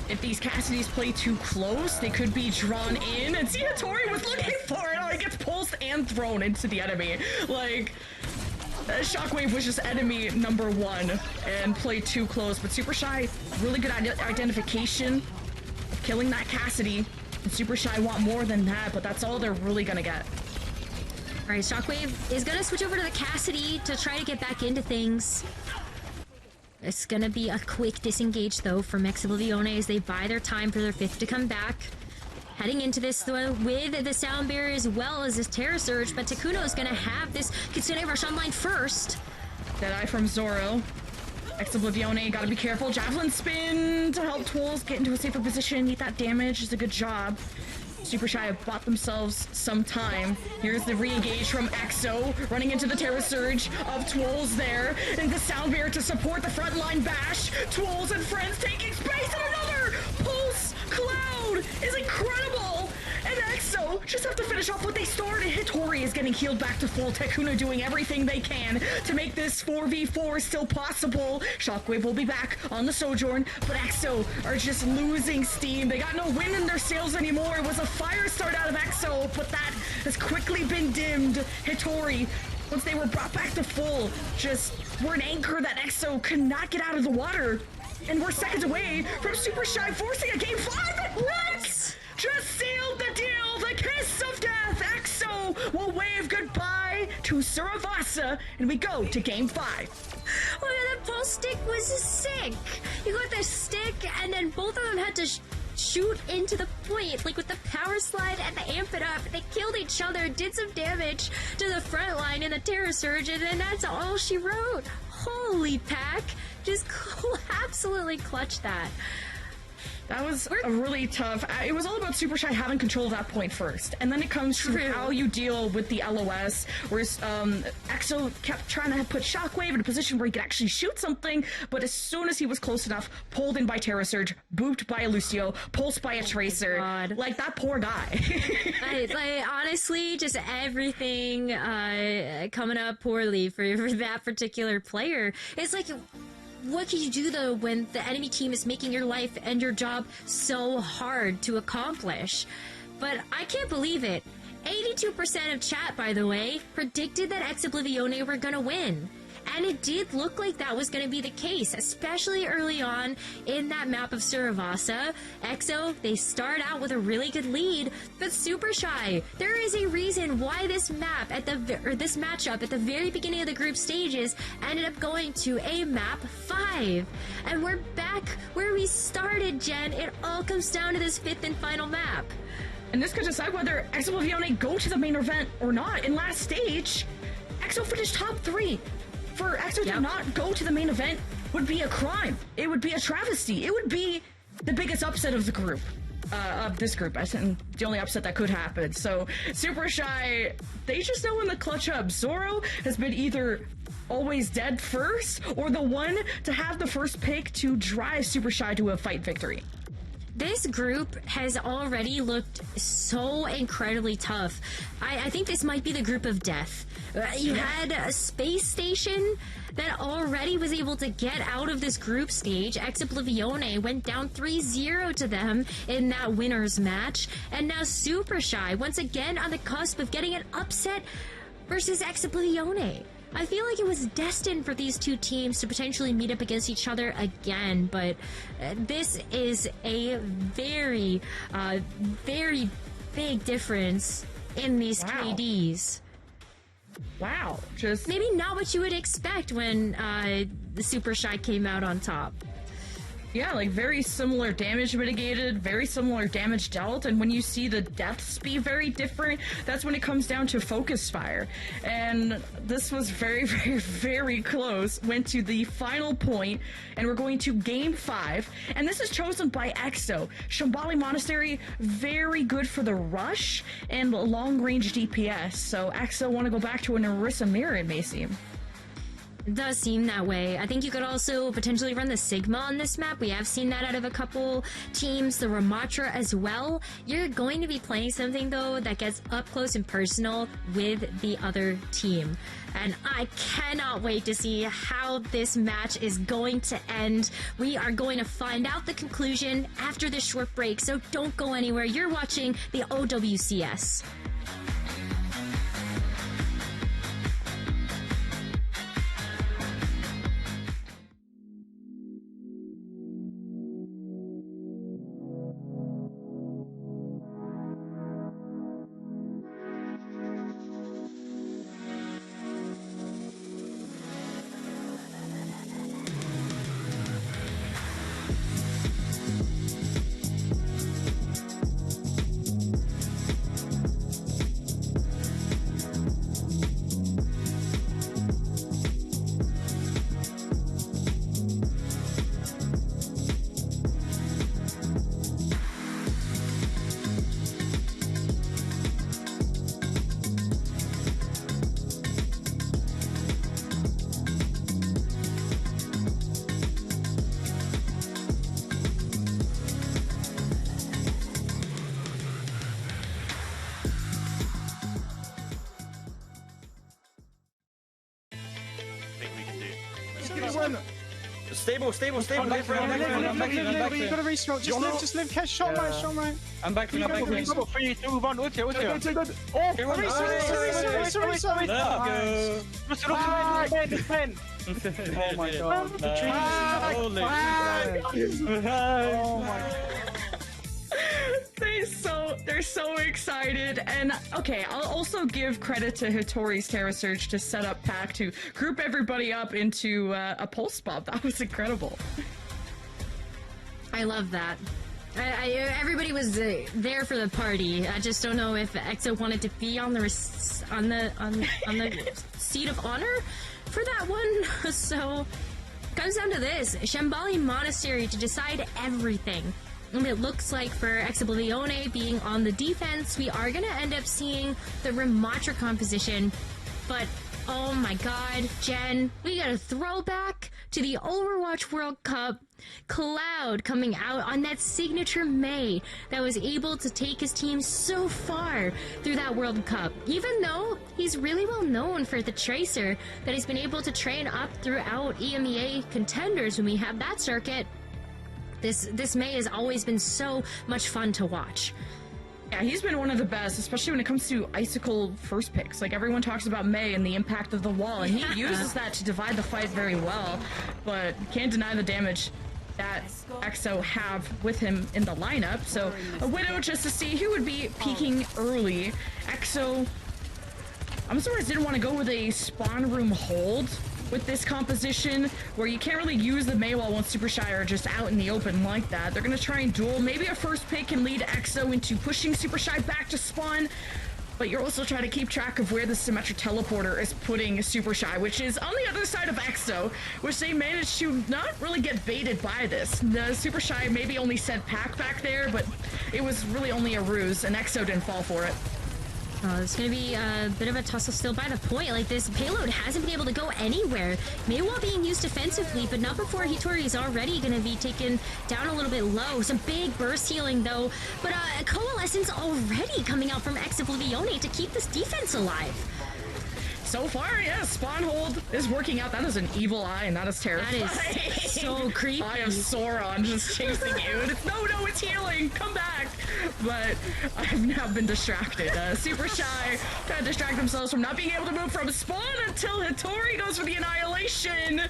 S3: if these Cassidys play too close, they could be drawn in, and see Hitori was looking for it. Oh, he gets pulsed and thrown into the enemy. Like, Shockwave was just enemy number one and played too close, but Super Shy, really good identification of killing that Cassidy. And Super Shy want more than that, but that's all they're really gonna get.
S2: All right, Shockwave is gonna switch over to the Cassidy to try to get back into things. It's gonna be a quick disengage though from Ex Oblivione as they buy their time for their fifth to come back. heading into this though with the sound barrier as well as this Terror Surge, but Takuno is going to have this Kitsune rush online first.
S3: Deadeye from Zoro. Ex Oblivione, gotta be careful. Javelin spin to help Twills get into a safer position. Eat that damage is a good job. Supershy have bought themselves some time. Here's the re-engage from EXO, running into the Terror Surge of Twills there. And the sound barrier to support the frontline bash. Twills and friends taking space, and another Pulse Cloud is incredible! And EXO just have to finish off what they started. Hitori is getting healed back to full. Takuno doing everything they can to make this 4v4 still possible. Shockwave will be back on the Sojourn, but EXO are just losing steam. They got no wind in their sails anymore. It was a fire start out of EXO, but that has quickly been dimmed. Hitori, once they were brought back to full, just were an anchor that EXO could not get out of the water. And we're seconds away from Supershy forcing a game 5 at Rex! Just sealed the deal! The kiss of death! EXO will wave goodbye to Suravasa, and we go to game 5.
S2: Oh yeah, that pulse stick was sick! You got the stick, and then both of them had to shoot into the point, like with the power slide and the amp it up. They killed each other, did some damage to the front line in the Terror Surge, and then that's all she wrote. Holy Pack! Just absolutely clutched that.
S3: That was a really tough. It was all about Supershy having control of that point first, and then it comes to how you deal with the LOS. Whereas EXO kept trying to put Shockwave in a position where he could actually shoot something, but as soon as he was close enough, pulled in by Terror Surge, booped by a Lucio, pulsed by a Tracer. Like that poor guy.
S2: Honestly, just everything coming up poorly for that particular player. It's like, what can you do, though, when the enemy team is making your life and your job so hard to accomplish? But I can't believe it. 82% of chat, by the way, predicted that Ex Oblivione were gonna win. And it did look like that was going to be the case, especially early on in that map of Suravasa. EXO, they start out with a really good lead, but Supershy, there is a reason why this map this matchup at the very beginning of the group stages ended up going to a map 5. And we're back where we started, Jen. It all comes down to this 5th and final map.
S3: And this could decide whether Ex Oblivione go to the main event or not. In last stage, EXO finished top 3. For EXO to not go to the main event would be a crime. It would be a travesty. It would be the biggest upset of the group. Of this group. I think the only upset that could happen. So, Supershy, they just know in the clutch up. Zoro has been either always dead first, or the one to have the first pick to drive Supershy to a fight victory.
S2: This group has already looked so incredibly tough. I think this might be the group of death. You had a space station that already was able to get out of this group stage. Ex Oblivione went down 3-0 to them in that winner's match. And now Supershy, once again on the cusp of getting an upset versus Ex Oblivione. I feel like it was destined for these two teams to potentially meet up against each other again, but this is a very, very big difference in these KDs.
S3: Wow, just
S2: maybe not what you would expect when the Supershy came out on top.
S3: Yeah, like very similar damage mitigated, very similar damage dealt, and when you see the deaths be very different, that's when it comes down to focus fire. And this was very, very, very close. Went to the final point, and we're going to game 5, and this is chosen by EXO. Shambali Monastery, very good for the rush and long-range DPS, so EXO want to go back to an Orisa Mirror, it may seem.
S2: It does seem that way. I think you could also potentially run the Sigma on this map. We have seen that out of a couple teams, the Ramatra as well. You're going to be playing something, though, that gets up close and personal with the other team. And I cannot wait to see how this match is going to end. We are going to find out the conclusion after this short break, so don't go anywhere. You're watching the OWCS.
S6: Stable.
S7: Live, you gotta restart. Just live, catch, shot right.
S6: I'm back.
S8: 3, 2, 1, ult here.
S7: Sorry.
S6: Let's go.
S7: Defend. Oh my god. Oh my god.
S3: They're so excited, and okay, I'll also give credit to Hitori's Terra Surge to set up Pack to group everybody up into a pulse bomb. That was incredible.
S2: I love that. Everybody was there for the party. I just don't know if EXO wanted to be on the seat of honor for that one. So comes down to this: Shambali Monastery to decide everything. And it looks like for Ex Oblivione being on the defense, we are going to end up seeing the Ramatra composition. But, oh my god, Jen, we got a throwback to the Overwatch World Cup. Cloud coming out on that signature May that was able to take his team so far through that World Cup. Even though he's really well known for the Tracer that he's been able to train up throughout EMEA contenders when we have that circuit. This May has always been so much fun to watch.
S3: Yeah, he's been one of the best, especially when it comes to Icicle first picks. Like, everyone talks about May and the impact of the wall, and he uses that to divide the fight very well, but can't deny the damage that EXO have with him in the lineup. So a Widow just to see who would be peeking early. EXO, I'm surprised didn't want to go with a spawn room hold with this composition, where you can't really use the Maywall once Supershy are just out in the open like that. They're gonna try and duel. Maybe a first pick can lead EXO into pushing Supershy back to spawn, but you're also trying to keep track of where the Symmetric Teleporter is putting Supershy, which is on the other side of EXO, which they managed to not really get baited by this. The Supershy maybe only sent Pack back there, but it was really only a ruse, and EXO didn't fall for it.
S2: It's going to be a bit of a tussle still by the point. Like, this payload hasn't been able to go anywhere. Maywall being used defensively, but not before Hitori is already going to be taken down a little bit low. Some big burst healing, though. But Coalescence already coming out from Ex Oblivione to keep this defense alive.
S3: So far, yeah, spawn hold is working out. That is an evil eye, and that is terrifying.
S2: That is so creepy.
S3: Eye of Sauron just chasing you. And it's, no, it's healing. Come back. But I've now been distracted. Supershy trying to distract themselves from not being able to move from spawn until Hitori goes for the annihilation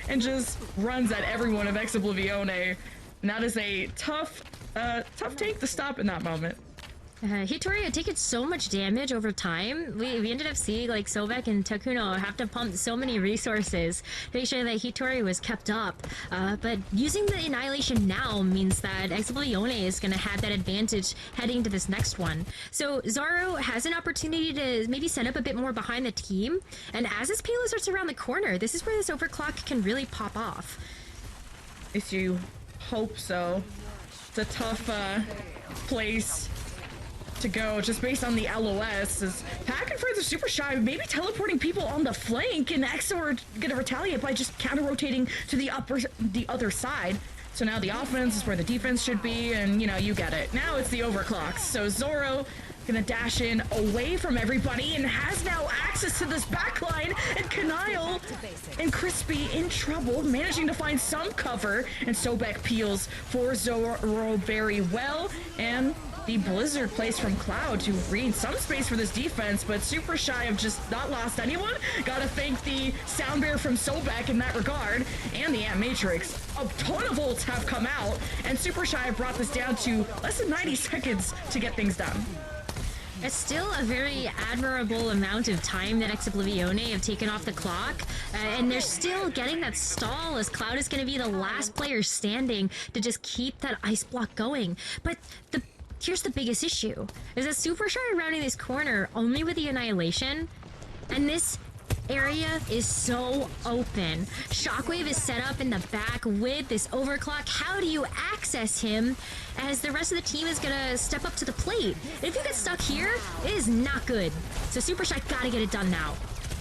S3: and just runs at everyone of Ex Oblivione. And that is a tough take to stop in that moment.
S2: Hitori had taken so much damage over time. We ended up seeing like Sobek and Takuno have to pump so many resources to make sure that Hitori was kept up. But using the Annihilation now means that Ex Oblivione is going to have that advantage heading to this next one. So Zoro has an opportunity to maybe set up a bit more behind the team. And as this payload starts around the corner, this is where this overclock can really pop off.
S3: At least you hope so. It's a tough place to go just based on the LOS. Is Pack and Friends are super shy, maybe teleporting people on the flank, and EXO are gonna retaliate by just counter-rotating to the other side. So now the offense is where the defense should be, and you know, you get it. Now it's the overclocks. So Zoro gonna dash in away from everybody and has now access to this backline, and Kanile and Crispy in trouble, managing to find some cover, and Sobek peels for Zoro very well, and the Blizzard plays from Cloud to read some space for this defense, but Supershy have just not lost anyone. Gotta thank the Sound Bear from Sobek in that regard, and the Ant Matrix. A ton of ults have come out, and Supershy have brought this down to less than 90 seconds to get things done.
S2: It's still a very admirable amount of time that Ex Oblivione have taken off the clock, and they're still getting that stall as Cloud is going to be the last player standing to just keep that ice block going. But here's the biggest issue, is that Supershy are rounding this corner only with the Annihilation, and this area is so open. Shockwave is set up in the back with this overclock. How do you access him as the rest of the team is gonna step up to the plate? And if you get stuck here, it is not good. So Supershy gotta get it done now.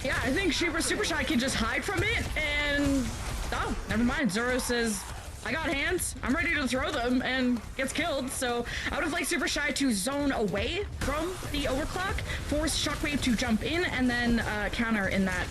S3: Yeah, I think Supershy can just hide from it, and oh, never mind. Zoro says, I got hands, I'm ready to throw them, and gets killed. So I would have liked Supershy to zone away from the overclock, force Shockwave to jump in, and then counter in that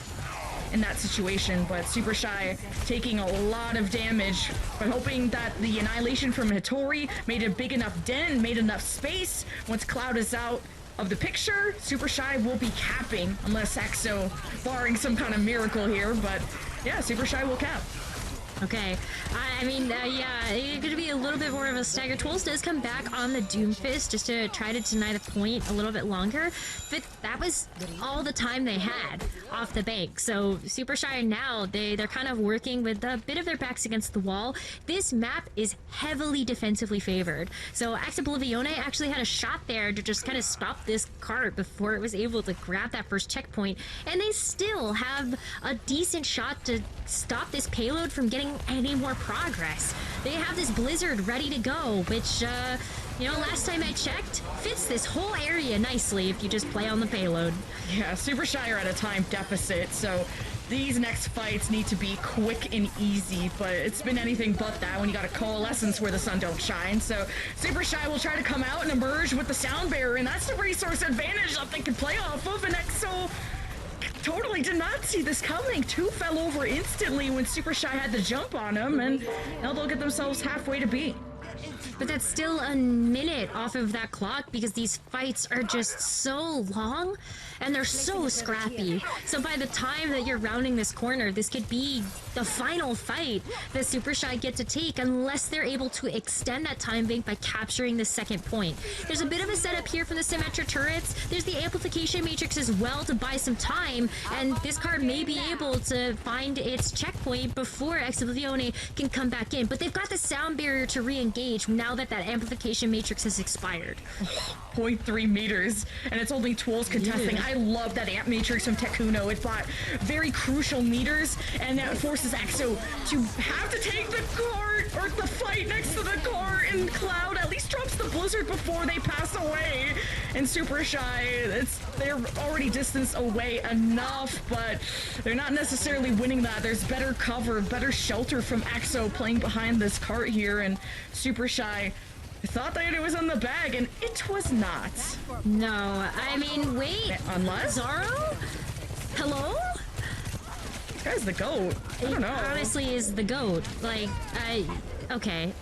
S3: in that situation, but Supershy taking a lot of damage, but hoping that the Annihilation from Hattori made a big enough dent, made enough space. Once Cloud is out of the picture, Supershy will be capping, unless EXO barring some kind of miracle here, but yeah, Supershy will cap.
S2: Okay, yeah, it's going to be a little bit more of a stagger. Tools does come back on the Doomfist just to try to deny the point a little bit longer, but that was all the time they had off the bank. So Supershy now, they're kind of working with a bit of their backs against the wall. This map is heavily defensively favored. So Ex Oblivione actually had a shot there to just kind of stop this cart before it was able to grab that first checkpoint, and they still have a decent shot to stop this payload from getting any more progress. They have this blizzard ready to go, which, last time I checked, fits this whole area nicely if you just play on the payload.
S3: Yeah, Supershy are at a time deficit, so these next fights need to be quick and easy, but it's been anything but that when you got a coalescence where the sun don't shine. So Supershy will try to come out and emerge with the sound barrier, and that's the resource advantage that they can play off of, and EXO totally did not see this coming. Two fell over instantly when Supershy had the jump on him, and now they'll get themselves halfway to B.
S2: But that's still a minute off of that clock because these fights are just so long and they're so scrappy. So by the time that you're rounding this corner, this could be the final fight that Supershy get to take unless they're able to extend that time bank by capturing the second point. There's a bit of a setup here from the Symmetra turrets. There's the amplification matrix as well to buy some time, and this card may be able to find its checkpoint before Ex Oblivione can come back in. But they've got the sound barrier to re-engage now that amplification matrix has expired.
S3: 0.3 meters, and it's only Tools contesting. I love that amp matrix from Tekuno. It bought very crucial meters, and it forces EXO to have to take the cart, or the fight next to the cart, and Cloud at least drops the blizzard before they pass away. And Supershy, they're already distanced away enough, but they're not necessarily winning that. There's better cover, better shelter from EXO playing behind this cart here, and Supershy thought that it was in the bag, and it was not.
S2: No, wait.
S3: Unless?
S2: Zoro? Hello?
S3: This guy's the GOAT. I don't know.
S2: Honestly, is the GOAT. Okay.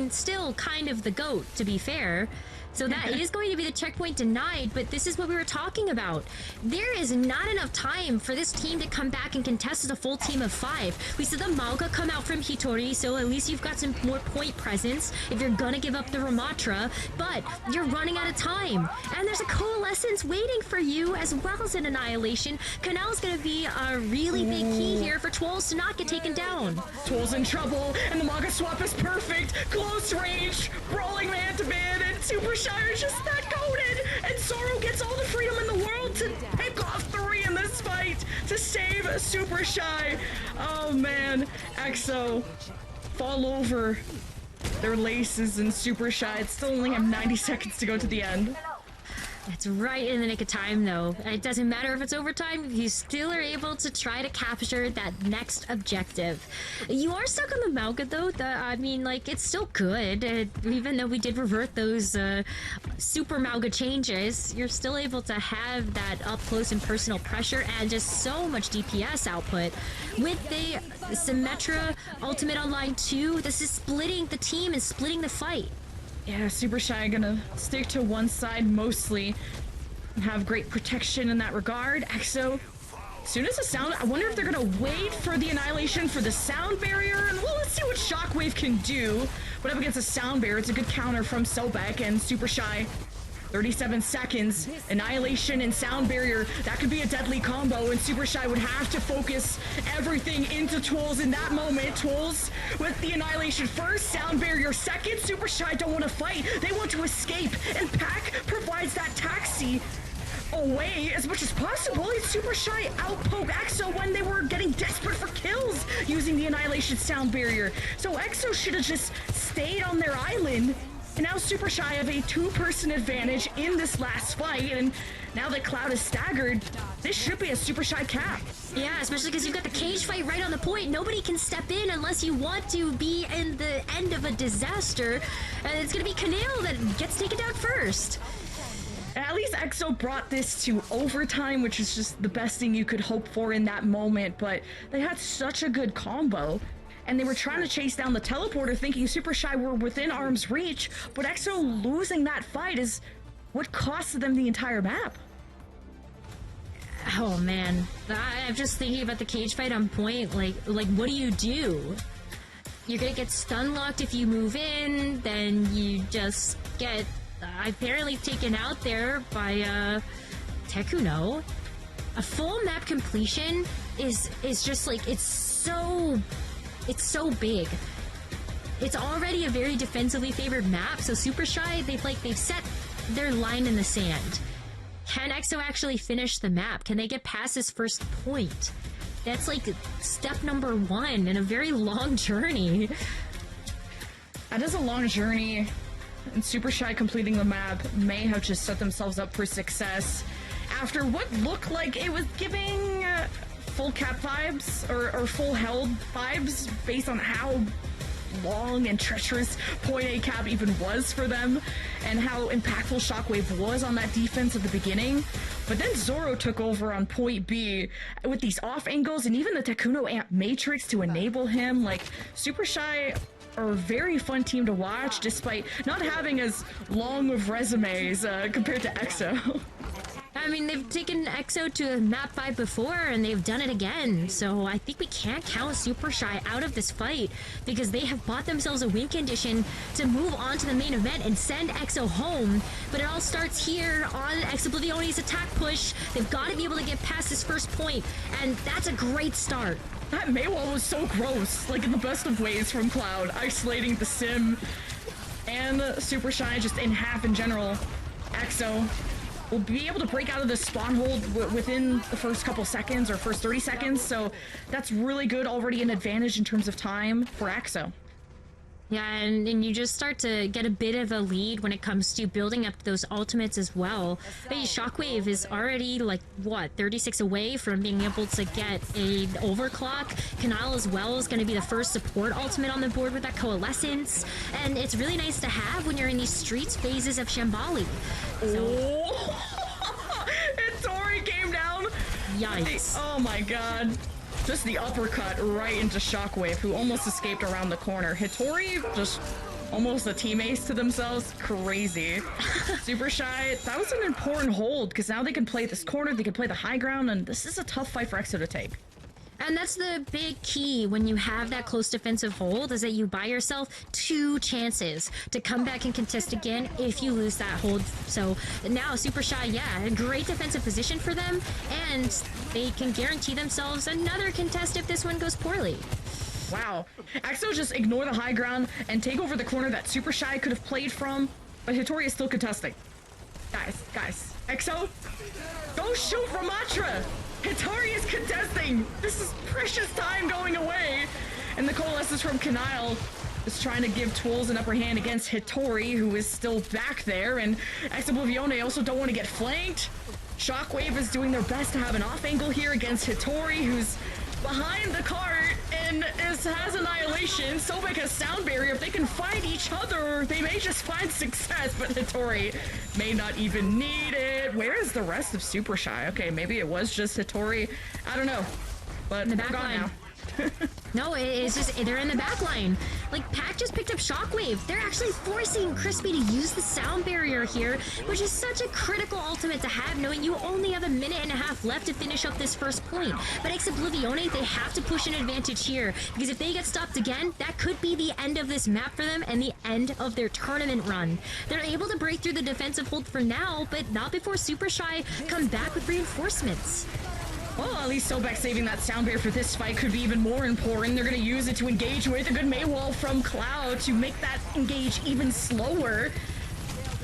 S2: Still kind of the GOAT, to be fair. So that is going to be the checkpoint denied, but this is what we were talking about. There is not enough time for this team to come back and contest as a full team of 5. We saw the Mauga come out from Hitori, so at least you've got some more point presence if you're gonna give up the Ramatra, but you're running out of time. And there's a coalescence waiting for you as well as an annihilation. Canal's gonna be a really big key here for Twolz to not get taken down.
S3: Twolz in trouble, and the Mauga swap is perfect. Close range, brawling man to man, and Supershy are just that goated, and Zoro gets all the freedom in the world to pick off 3 in this fight to save Supershy. Oh man, EXO fall over their laces and Supershy. It's still only have 90 seconds to go to the end.
S2: That's right in the nick of time, though. It doesn't matter if it's overtime, you still are able to try to capture that next objective. You are stuck on the Mauga, though. It's still good. Even though we did revert those super Mauga changes, you're still able to have that up-close and personal pressure and just so much DPS output. With the Symmetra Ultimate Online 2, this is splitting the team and splitting the fight.
S3: Yeah, Supershy gonna stick to one side mostly and have great protection in that regard. EXO, as soon as the sound, I wonder if they're gonna wait for the annihilation for the sound barrier, and well, let's see what Shockwave can do. But up against the sound barrier, it's a good counter from Sobek, and Supershy 37 seconds, annihilation and sound barrier, that could be a deadly combo, and Supershy would have to focus everything into Twolz in that moment. Twolz with the annihilation first, sound barrier second. Supershy don't want to fight, they want to escape, and Pac provides that taxi away as much as possible. And Supershy outpoke EXO when they were getting desperate for kills using the annihilation sound barrier. So EXO should have just stayed on their island. And now Supershy have a 2-person advantage in this last fight, and now that Cloud is staggered, this should be a Supershy cap.
S2: Yeah, especially because you've got the cage fight right on the point. Nobody can step in unless you want to be in the end of a disaster. And it's going to be Canal that gets taken down first.
S3: And at least EXO brought this to overtime, which is just the best thing you could hope for in that moment, but they had such a good combo. And they were trying to chase down the teleporter thinking Supershy were within arm's reach, but EXO losing that fight is what costed them the entire map.
S2: Oh man, I'm just thinking about the cage fight on point. Like what do? You're gonna get stun locked if you move in, then you just get apparently taken out there by Tekuno. A full map completion is just like it's so big. It's already a very defensively favored map, so Supershy they've set their line in the sand. Can EXO actually finish the map? Can they get past this first point? That's like step number 1 in a very long journey.
S3: That is a long journey, and Supershy completing the map may have just set themselves up for success after what looked like it was giving full cap vibes or full held vibes based on how long and treacherous point A cap even was for them and how impactful Shockwave was on that defense at the beginning. But then Zoro took over on point B with these off angles and even the Tekuno Amp Matrix to enable him. Like, Supershy are a very fun team to watch despite not having as long of resumes compared to EXO.
S2: I mean, they've taken EXO to map 5 before, and they've done it again, so I think we can't count Supershy out of this fight, because they have bought themselves a win condition to move on to the main event and send EXO home, but it all starts here on Ex Oblivione's attack push. They've got to be able to get past this first point, and that's a great start.
S3: That Maywall was so gross, like in the best of ways from Cloud, isolating the Sim and Supershy just in half in general. EXO will be able to break out of the spawn hold within the first couple seconds or first 30 seconds, so that's really good, already an advantage in terms of time for EXO.
S2: Yeah, and you just start to get a bit of a lead when it comes to building up those ultimates as well. Hey, Shockwave is already, like, what, 36 away from being able to get a overclock. Kanal as well is going to be the first support ultimate on the board with that Coalescence. And it's really nice to have when you're in these streets phases of Shambali. So...
S3: Oh! And Tori came down!
S2: Yikes.
S3: Oh my god. Just the uppercut right into Shockwave, who almost escaped around the corner. Hitori, just almost a team ace to themselves. Crazy. Supershy, that was an important hold, because now they can play this corner, they can play the high ground, and this is a tough fight for EXO to take.
S2: And that's the big key when you have that close defensive hold, is that you buy yourself 2 chances to come back and contest again if you lose that hold. So now Supershy, yeah, a great defensive position for them, and they can guarantee themselves another contest if this one goes poorly.
S3: Wow. EXO just ignore the high ground and take over the corner that Supershy could have played from, but Hitori is still contesting. Guys, EXO, go shoot Ramatra! Hitori is contesting! This is precious time going away! And the Coalescence from Kanile is trying to give Tools an upper hand against Hitori, who is still back there, and Ex Oblivione also don't want to get flanked. Shockwave is doing their best to have an off angle here against Hitori, who's behind the cart and has Annihilation. Sobek has Sound Barrier. If they can fight each other, they may just find success, but Hitori may not even need it. Where is the rest of Supershy? Okay, maybe it was just Hitori. I don't know, but
S2: they're
S3: gone now.
S2: No, it's just, they're in the back line. Like, Pac just picked up Shockwave. They're actually forcing Crispy to use the sound barrier here, which is such a critical ultimate to have, knowing you only have a minute and a half left to finish up this first point. But Ex Oblivione, they have to push an advantage here, because if they get stopped again, that could be the end of this map for them and the end of their tournament run. They're able to break through the defensive hold for now, but not before Supershy come back with reinforcements.
S3: Well, at least Sobek saving that sound barrier for this fight could be even more important. They're going to use it to engage with a good Maywall from Cloud to make that engage even slower.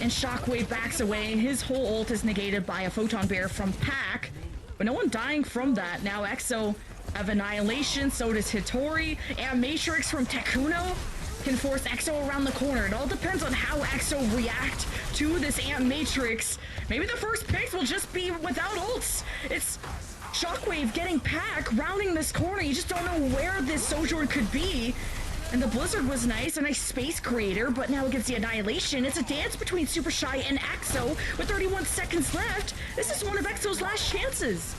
S3: And Shockwave backs away. His whole ult is negated by a Photon Bear from Pac, but no one dying from that. Now EXO have Annihilation, so does Hitori, and Matrix from Tekuno can force EXO around the corner. It all depends on how EXO react to this Amp Matrix. Maybe the first picks will just be without ults. It's Shockwave getting Pac, rounding this corner. You just don't know where this Sojourn could be. And the Blizzard was nice, a nice space creator, but now against the Annihilation, it's a dance between Supershy and EXO with 31 seconds left. This is one of EXO's last chances.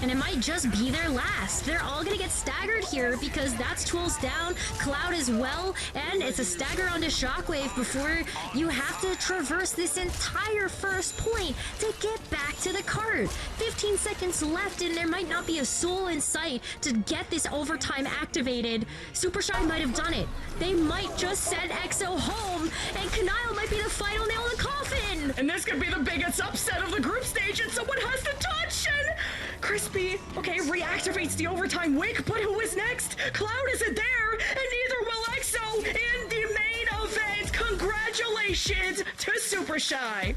S2: And it might just be their last. They're all gonna get staggered here because that's Tools down, Cloud as well, and it's a stagger onto Shockwave before you have to traverse this entire first point to get back to the cart. 15 seconds left and there might not be a soul in sight to get this overtime activated. Supershy might have done it. They might just send EXO home, and Kanile might be the final nail in the coffin!
S3: And this could be the biggest upset of the group stage, and someone has to touch, and Crispy, okay, reactivates the overtime wick, but who is next? Cloud isn't there, and neither will EXO in the main event. Congratulations to Supershy.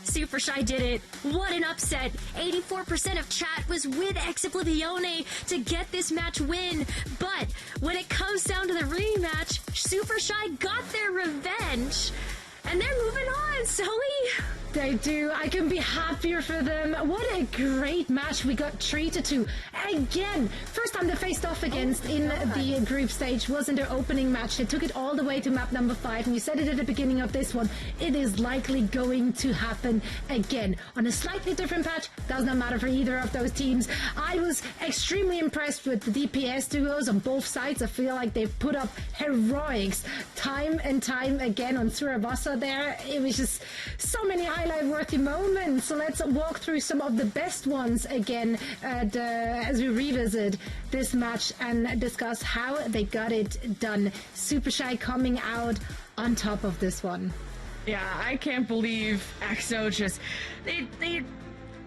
S2: Supershy did it. What an upset. 84% of chat was with Ex Oblivione to get this match win. But when it comes down to the rematch, Supershy got their revenge. And they're moving on, Zoe.
S1: They do. I can be happier for them. What a great match we got treated to. Again, first time they faced off against in the group stage was in their opening match. They took it all the way to map number 5, and we said it at the beginning of this one. It is likely going to happen again on a slightly different patch. Does not matter for either of those teams. I was extremely impressed with the DPS duos on both sides. I feel like they've put up heroics time and time again on Suravasa there. It was just so many highlight-worthy moments. So let's walk through some of the best ones again as we revisit this match and discuss how they got it done. Supershy coming out on top of this one.
S3: Yeah, I can't believe EXO just... They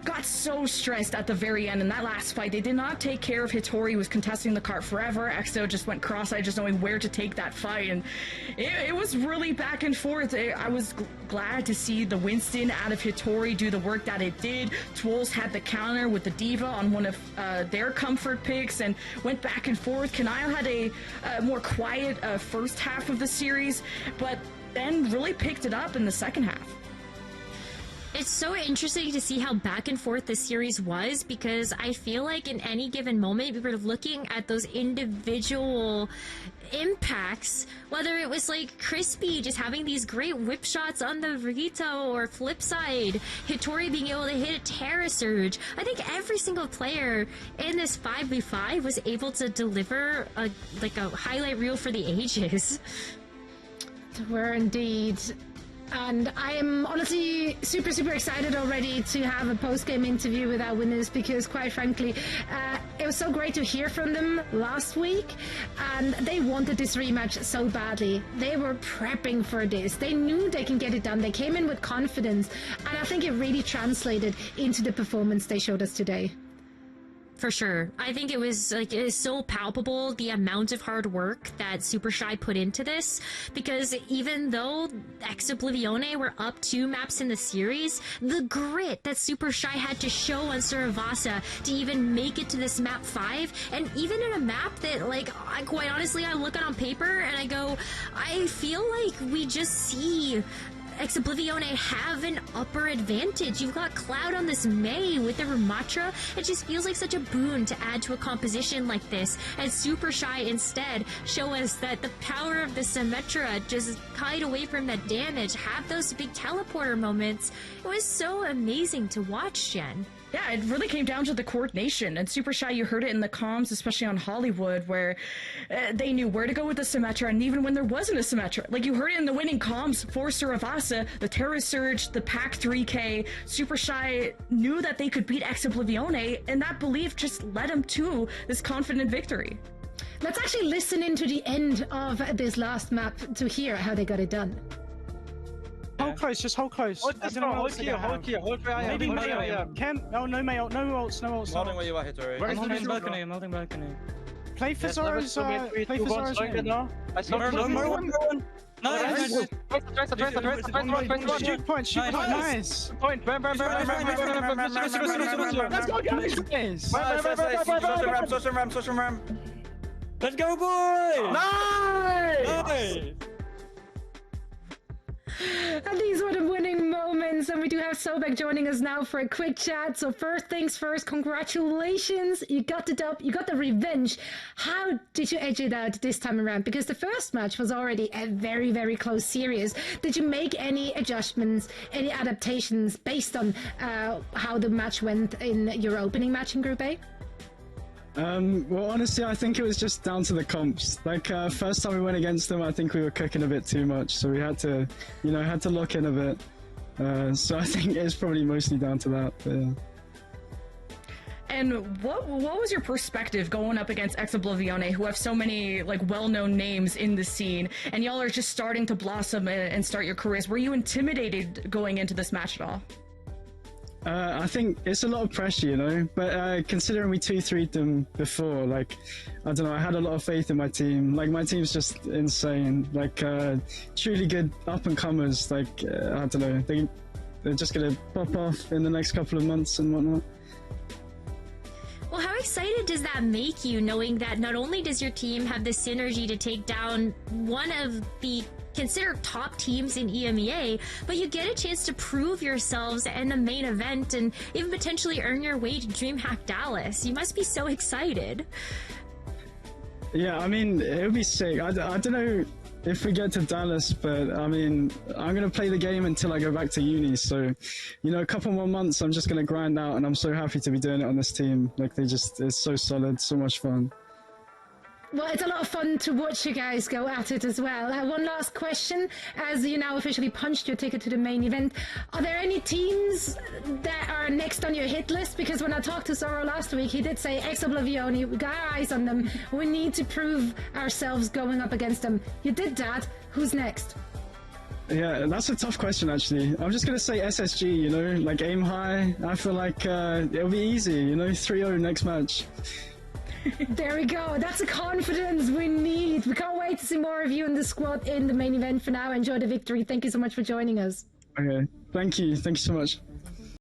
S3: got so stressed at the very end in that last fight. They did not take care of Hitori, who was contesting the cart forever. EXO just went cross-eyed, just knowing where to take that fight, and it was really back and forth. I was glad to see the Winston out of Hitori do the work that it did. Tools had the counter with the Diva on one of their comfort picks and went back and forth. Kanile had a more quiet first half of the series, but then really picked it up in the second half.
S2: It's so interesting to see how back and forth this series was, because I feel like in any given moment we were looking at those individual impacts, whether it was like Crispy just having these great whip shots on the Rito, or flip side, Hitori being able to hit a Terra Surge. I think every single player in this 5v5 was able to deliver a highlight reel for the ages.
S1: Were indeed. And I am honestly super excited already to have a post-game interview with our winners, because quite frankly, it was so great to hear from them last week, and they wanted this rematch so badly. They were prepping for this. They knew they can get it done. They came in with confidence, and I think it really translated into the performance they showed us today.
S2: For sure. I think it was so palpable, the amount of hard work that Supershy put into this, because even though Ex Oblivione were up 2 maps in the series, the grit that Supershy had to show on Suravasa to even make it to this map 5, and even in a map that, quite honestly, I look at on paper and I go, I feel like we just see Ex Oblivione have an upper advantage. You've got Cloud on this Mei with the Ramatra. It just feels like such a boon to add to a composition like this. And Supershy instead show us that the power of the Symmetra, just hide away from that damage, have those big teleporter moments. It was so amazing to watch, Jen.
S3: Yeah, it really came down to the coordination, and Supershy, you heard it in the comms, especially on Hollywood, where they knew where to go with the Symmetra, and even when there wasn't a Symmetra. Like, you heard it in the winning comms for Suravasa, the Terra Surge, the Pack 3K, Supershy knew that they could beat Ex Oblivione, and that belief just led them to this confident victory.
S1: Let's actually listen into the end of this last map to hear how they got it done.
S7: Hold close, just hold close.
S8: Hold here, hold where I am.
S7: Maybe Mei. Ken, no Mei, no ults.
S6: I'm holding where you are, Hitori.
S4: Where's
S6: I'm
S4: the
S6: holding balcony, I'm holding balcony.
S7: Play for Zoro's. Play for Zoro's.
S8: I saw
S6: One. Nice!
S7: Shoot point, nice.
S8: Point, bam.
S7: Let's go, guys.
S6: Social ram. Let's go, boys!
S8: Nice!
S1: And these were the winning moments. moments, and we do have Sobek joining us now for a quick chat. So first things first, congratulations. You got the dub, you got the revenge. How did you edge it out this time around? Because the first match was already a very, very close series. Did you make any adjustments, any adaptations based on how the match went in your opening match in Group A?
S9: Well, honestly, I think it was just down to the comps. Like, first time we went against them, I think we were cooking a bit too much, so we had to, you know, had to lock in a bit. So I think it's probably mostly down to that, but yeah.
S3: And what was your perspective going up against Ex Oblivione, who have so many like well-known names in the scene, and y'all are just starting to blossom and start your careers? Were you intimidated going into this match at all?
S9: I think it's a lot of pressure, you know, but considering we 2-3'd them before, like, I don't know, I had a lot of faith in my team. Like, my team's just insane. Like, truly good up-and-comers. Like, I don't know, they're just going to pop off in the next couple of months and whatnot.
S2: Well, how excited does that make you, knowing that not only does your team have the synergy to take down one of the considered top teams in EMEA, but you get a chance to prove yourselves in the main event and even potentially earn your way to DreamHack Dallas? You must be so excited.
S9: Yeah, I mean, it would be sick. I don't know if we get to Dallas, but I mean, I'm going to play the game until I go back to uni. So, you know, a couple more months, I'm just going to grind out, and I'm so happy to be doing it on this team. Like, it's so solid, so much fun.
S1: Well, it's a lot of fun to watch you guys go at it as well. One last question, as you now officially punched your ticket to the main event, are there any teams that are next on your hit list? Because when I talked to Zoro last week, he did say, Ex Oblivione, we got our eyes on them. We need to prove ourselves going up against them. You did that. Who's next?
S9: Yeah, that's a tough question, actually. I'm just going to say SSG, you know, like aim high. I feel like it'll be easy, you know, 3-0 next match.
S1: There we go. That's the confidence we need. We can't wait to see more of you in the squad in the main event. For now, enjoy the victory. Thank you so much for joining us.
S9: Okay. Thank you. Thank you so much.